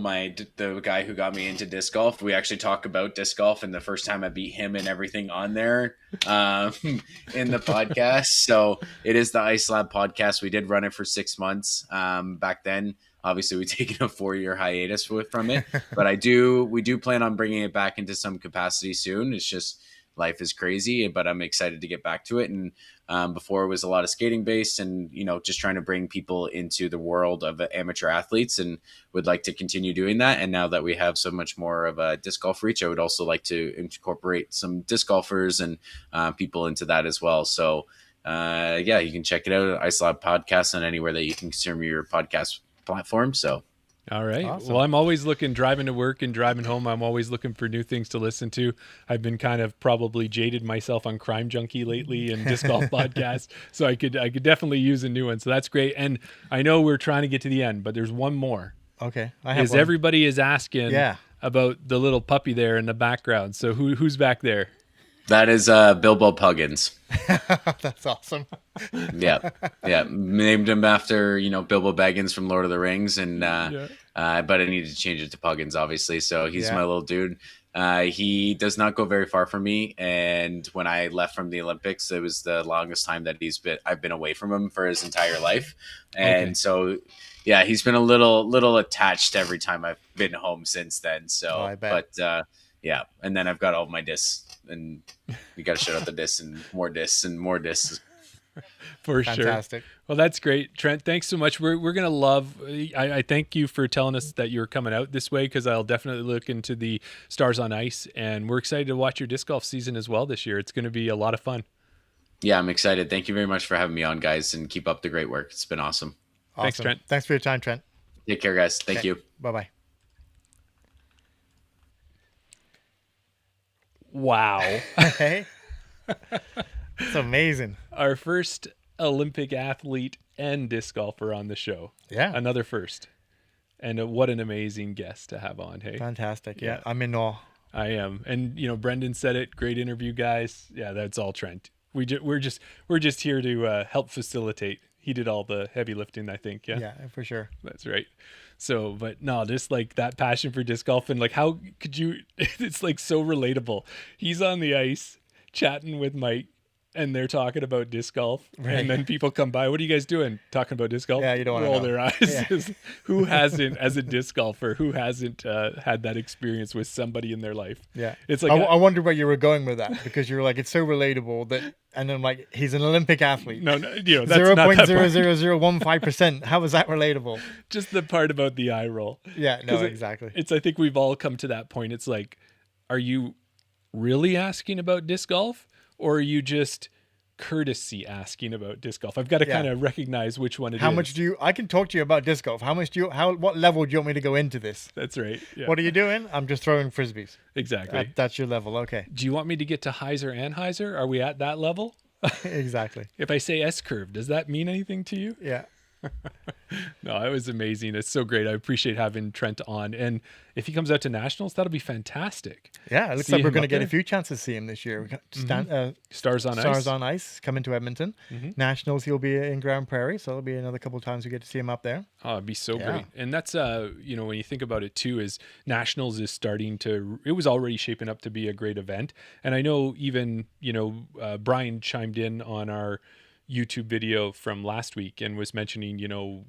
[SPEAKER 4] the guy who got me into disc golf. We actually talk about disc golf, and the first time I beat him and everything on there in the podcast. So it is the Ice Lab podcast. We did run it for 6 months back then. Obviously, we've taken a 4-year hiatus from it, but we do plan on bringing it back into some capacity soon. It's just life is crazy, but I'm excited to get back to it. And before it was a lot of skating based and, just trying to bring people into the world of amateur athletes, and would like to continue doing that. And now that we have so much more of a disc golf reach, I would also like to incorporate some disc golfers and people into that as well. So you can check it out at Isolab Podcast on anywhere that you can consume your podcast platform. So
[SPEAKER 2] all right.
[SPEAKER 3] Awesome.
[SPEAKER 2] Well, I'm always driving to work and driving home. I'm always looking for new things to listen to. I've been kind of probably jaded myself on Crime Junkie lately and disc golf podcasts. So I could definitely use a new one. So that's great. And I know we're trying to get to the end, but there's one more.
[SPEAKER 3] Okay. I have one.
[SPEAKER 2] Everybody is asking about the little puppy there in the background. So who's back there?
[SPEAKER 4] that is Bilbo Puggins.
[SPEAKER 3] That's awesome.
[SPEAKER 4] Yeah. Named him after, Bilbo Baggins from Lord of the Rings. And but I needed to change it to Puggins, obviously. So he's my little dude. He does not go very far from me. And when I left from the Olympics, it was the longest time that I've been away from him for his entire life. And so, yeah, he's been a little attached every time I've been home since then. So,
[SPEAKER 3] I bet.
[SPEAKER 4] But yeah. And then I've got all my discs, and we got to shut out the discs and more discs and more discs.
[SPEAKER 2] For
[SPEAKER 3] Fantastic.
[SPEAKER 2] sure. Well, that's great. Trent, thanks so much. We're going to love, I thank you for telling us that you're coming out this way, because I'll definitely look into the Stars on Ice, and we're excited to watch your disc golf season as well this year. It's going to be a lot of fun.
[SPEAKER 4] Yeah, I'm excited. Thank you very much for having me on, guys, and keep up the great work. It's been awesome.
[SPEAKER 2] Thanks, Trent.
[SPEAKER 3] Thanks for your time, Trent.
[SPEAKER 4] Take care, guys. Thank you.
[SPEAKER 3] Bye-bye.
[SPEAKER 2] Wow.
[SPEAKER 3] Hey. It's amazing.
[SPEAKER 2] Our first Olympic athlete and disc golfer on the show.
[SPEAKER 3] Yeah.
[SPEAKER 2] Another first. And what an amazing guest to have on. Hey,
[SPEAKER 3] Fantastic.
[SPEAKER 2] Yeah.
[SPEAKER 3] Yeah. I'm in awe.
[SPEAKER 2] I am. And, Brendan said it. Great interview, guys. Yeah, that's all Trent. We're just here to help facilitate. He did all the heavy lifting, I think. Yeah.
[SPEAKER 3] Yeah, for sure.
[SPEAKER 2] That's right. So, but no, just like that passion for disc golf, and like, how could you, it's like so relatable. He's on the ice chatting with Mike, and they're talking about disc golf.
[SPEAKER 3] Right.
[SPEAKER 2] And then people come by. What are you guys doing? Talking about disc golf?
[SPEAKER 3] Yeah, you don't want to
[SPEAKER 2] roll
[SPEAKER 3] know.
[SPEAKER 2] their eyes.
[SPEAKER 3] Yeah.
[SPEAKER 2] Who hasn't, as a disc golfer, who hasn't had that experience with somebody in their life?
[SPEAKER 3] Yeah.
[SPEAKER 2] It's like,
[SPEAKER 3] I wonder where you were going with that, because you're like, it's so relatable that, and then like, he's an Olympic athlete.
[SPEAKER 2] no, that's not that part.
[SPEAKER 3] 0.00015%. How is that relatable?
[SPEAKER 2] Just the part about the eye roll.
[SPEAKER 3] Yeah, no,
[SPEAKER 2] 'Cause
[SPEAKER 3] exactly.
[SPEAKER 2] I think we've all come to that point. It's like, are you really asking about disc golf, or are you just courtesy asking about disc golf? I've got to kind of recognize which one it is.
[SPEAKER 3] How much I can talk to you about disc golf. What level do you want me to go into this?
[SPEAKER 2] That's right. Yeah.
[SPEAKER 3] What are you doing? I'm just throwing frisbees.
[SPEAKER 2] Exactly.
[SPEAKER 3] That's your level. Okay.
[SPEAKER 2] Do you want me to get to Heiser and Heiser? Are we at that level?
[SPEAKER 3] Exactly.
[SPEAKER 2] If I say S curve, does that mean anything to you?
[SPEAKER 3] Yeah.
[SPEAKER 2] No, it was amazing. It's so great. I appreciate having Trent on. And if he comes out to nationals, that'll be fantastic.
[SPEAKER 3] Yeah. It looks
[SPEAKER 2] See
[SPEAKER 3] like we're
[SPEAKER 2] him
[SPEAKER 3] going to
[SPEAKER 2] up
[SPEAKER 3] get
[SPEAKER 2] there?
[SPEAKER 3] a few chances to see him this year. We got
[SPEAKER 2] Stars on
[SPEAKER 3] Stars
[SPEAKER 2] Ice.
[SPEAKER 3] on Ice coming to Edmonton. Nationals, he'll be in Grand Prairie, so it'll be another couple of times we get to see him up there.
[SPEAKER 2] Oh, it'd be so
[SPEAKER 3] Yeah.
[SPEAKER 2] great. And that's, when you think about it too, is nationals is it was already shaping up to be a great event. And I know even, Brian chimed in on our YouTube video from last week and was mentioning,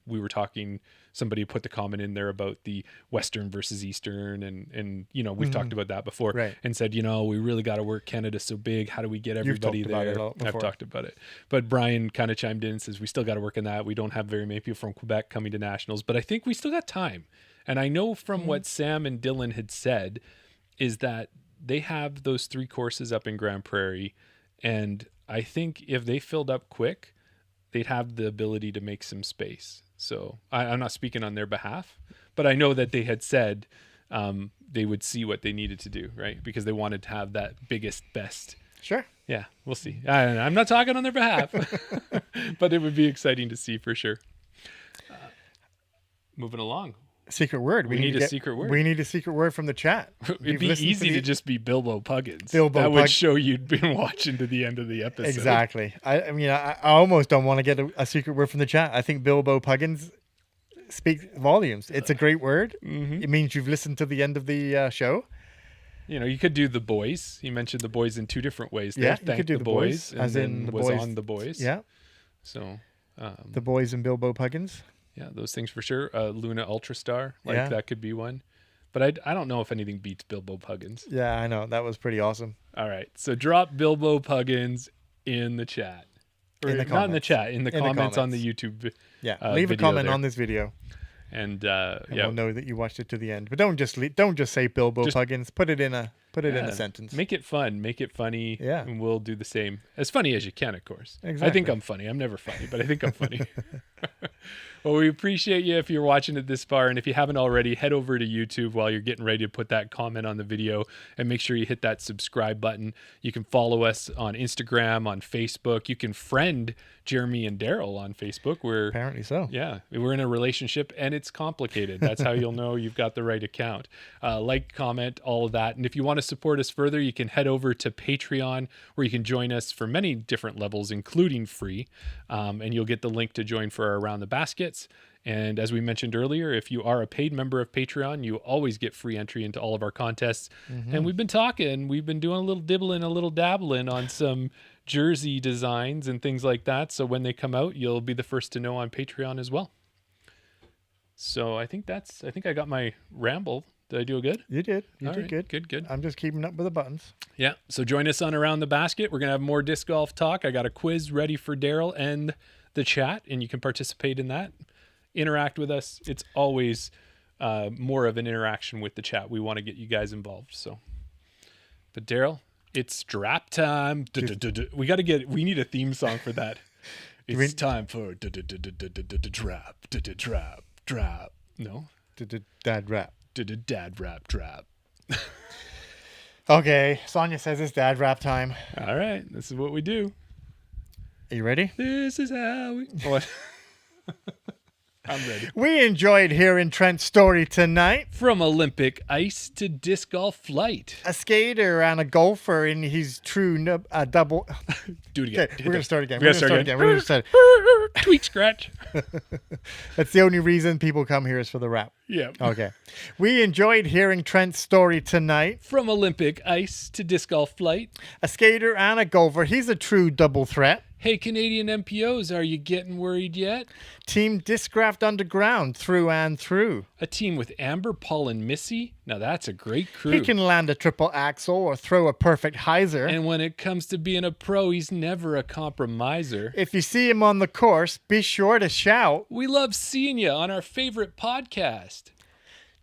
[SPEAKER 2] we were talking, somebody put the comment in there about the Western versus Eastern. And we've talked about that before,
[SPEAKER 3] Right.
[SPEAKER 2] and said, we really got to work Canada so big. How do we get everybody
[SPEAKER 3] talked about
[SPEAKER 2] there?
[SPEAKER 3] it a lot
[SPEAKER 2] I've
[SPEAKER 3] before.
[SPEAKER 2] talked about it. But Brian kind of chimed in and says, we still got to work on that. We don't have very many people from Quebec coming to nationals, but I think we still got time. And I know from what Sam and Dylan had said is that they have those 3 courses up in Grand Prairie. And I think if they filled up quick, they'd have the ability to make some space. So I'm not speaking on their behalf, but I know that they had said they would see what they needed to do, right? Because they wanted to have that biggest, best.
[SPEAKER 3] Sure.
[SPEAKER 2] Yeah, we'll see. I'm not talking on their behalf, but it would be exciting to see for sure. Moving along.
[SPEAKER 3] Secret word.
[SPEAKER 2] We need a secret word.
[SPEAKER 3] We need a secret word from the chat.
[SPEAKER 2] It'd
[SPEAKER 3] You've
[SPEAKER 2] be
[SPEAKER 3] listened
[SPEAKER 2] easy to
[SPEAKER 3] the-
[SPEAKER 2] just be Bilbo Puggins.
[SPEAKER 3] Bilbo
[SPEAKER 2] that would
[SPEAKER 3] Pug-
[SPEAKER 2] show you'd been watching to the end of the episode.
[SPEAKER 3] Exactly. I mean, I almost don't want to get a secret word from the chat. I think Bilbo Puggins speaks volumes. It's a great word. It means you've listened to the end of the show.
[SPEAKER 2] You could do the boys. You mentioned the boys in 2 different ways.
[SPEAKER 3] Yeah,
[SPEAKER 2] There.
[SPEAKER 3] you could do the boys,
[SPEAKER 2] and
[SPEAKER 3] as
[SPEAKER 2] then
[SPEAKER 3] in the
[SPEAKER 2] was
[SPEAKER 3] boys.
[SPEAKER 2] on the boys.
[SPEAKER 3] Yeah.
[SPEAKER 2] So,
[SPEAKER 3] The boys and Bilbo Puggins.
[SPEAKER 2] yeah, those things for sure. Luna Ultrastar,
[SPEAKER 3] Yeah.
[SPEAKER 2] that could be one. But I don't know if anything beats Bilbo Puggins.
[SPEAKER 3] Yeah, I know. That was pretty awesome.
[SPEAKER 2] All right. So drop Bilbo Puggins in the chat. Or
[SPEAKER 3] In the
[SPEAKER 2] not in the
[SPEAKER 3] comments.
[SPEAKER 2] chat, in the
[SPEAKER 3] In the
[SPEAKER 2] comments on the
[SPEAKER 3] comments.
[SPEAKER 2] YouTube.
[SPEAKER 3] Yeah, leave a
[SPEAKER 2] video
[SPEAKER 3] comment
[SPEAKER 2] there.
[SPEAKER 3] on this video,
[SPEAKER 2] And
[SPEAKER 3] and
[SPEAKER 2] yeah,
[SPEAKER 3] we'll know that you watched it to the end. But don't just say Bilbo
[SPEAKER 2] Just-
[SPEAKER 3] Puggins. Put it in a
[SPEAKER 2] yeah,
[SPEAKER 3] a sentence.
[SPEAKER 2] Make it fun. Make it funny.
[SPEAKER 3] Yeah.
[SPEAKER 2] And we'll do the same. As funny as you can, of course. I
[SPEAKER 3] Exactly.
[SPEAKER 2] think I'm funny. I'm never funny, but I think I'm funny. Well, we appreciate you if you're watching it this far. And if you haven't already, head over to YouTube while you're getting ready to put that comment on the video and make sure you hit that subscribe button. You can follow us on Instagram, on Facebook. You can friend Jeremy and Daryl on Facebook.
[SPEAKER 3] Apparently so.
[SPEAKER 2] Yeah, we're in a relationship and it's complicated. That's how you'll know you've got the right account. Like, comment, all of that. And if you want to support us further, you can head over to Patreon, where you can join us for many different levels, including free. And you'll get the link to join for our Around the Baskets. And as we mentioned earlier, if you are a paid member of Patreon, you always get free entry into all of our contests. And we've been doing a little dibbling, a little dabbling on some jersey designs and things like that. So when they come out, you'll be the first to know on Patreon as well. So I think I got my ramble. Did I do good?
[SPEAKER 3] You did. You
[SPEAKER 2] All
[SPEAKER 3] did
[SPEAKER 2] right,
[SPEAKER 3] good.
[SPEAKER 2] Good.
[SPEAKER 3] I'm just keeping up with the buttons.
[SPEAKER 2] Yeah. So join us on Around the Basket. We're going to have more disc golf talk. I got a quiz ready for Daryl and the chat, and you can participate in that. Interact with us. It's always more of an interaction with the chat. We want to get you guys involved. So, but Daryl, it's drop time. We need a theme song for that. It's time for drop. No?
[SPEAKER 3] Dad rap.
[SPEAKER 2] Dad rap drop.
[SPEAKER 3] Okay, Sonia says it's dad rap time.
[SPEAKER 2] All right. This is what we do.
[SPEAKER 3] Are you ready?
[SPEAKER 2] This is how we... What? I'm ready.
[SPEAKER 3] We enjoyed hearing Trent's story tonight.
[SPEAKER 2] From Olympic ice to disc golf flight.
[SPEAKER 3] A skater and a golfer in his true double.
[SPEAKER 2] Do it again.
[SPEAKER 3] Okay, we're going to start again.
[SPEAKER 2] We gotta start again.
[SPEAKER 3] We're going to start.
[SPEAKER 2] Tweet scratch.
[SPEAKER 3] That's the only reason people come here is for the rap.
[SPEAKER 2] Yeah.
[SPEAKER 3] Okay. We enjoyed hearing Trent's story tonight.
[SPEAKER 2] From Olympic ice to disc golf flight.
[SPEAKER 3] A skater and a golfer. He's a true double threat.
[SPEAKER 2] Hey, Canadian MPOs, are you getting worried yet?
[SPEAKER 3] Team Discraft Underground through and through.
[SPEAKER 2] A team with Amber, Paul, and Missy? Now that's a great crew.
[SPEAKER 3] He can land a triple axel or throw a perfect hyzer.
[SPEAKER 2] And when it comes to being a pro, he's never a compromiser.
[SPEAKER 3] If you see him on the course, be sure to shout.
[SPEAKER 2] We love seeing you on our favorite podcast.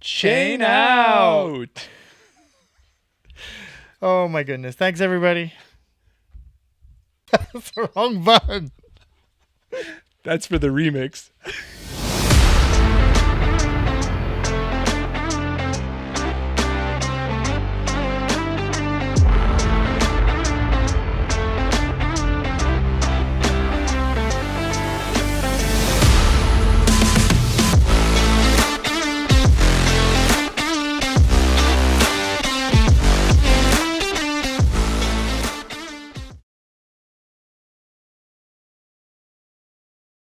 [SPEAKER 3] Chain out. Oh my goodness. Thanks everybody. That's the wrong button.
[SPEAKER 2] That's for the remix.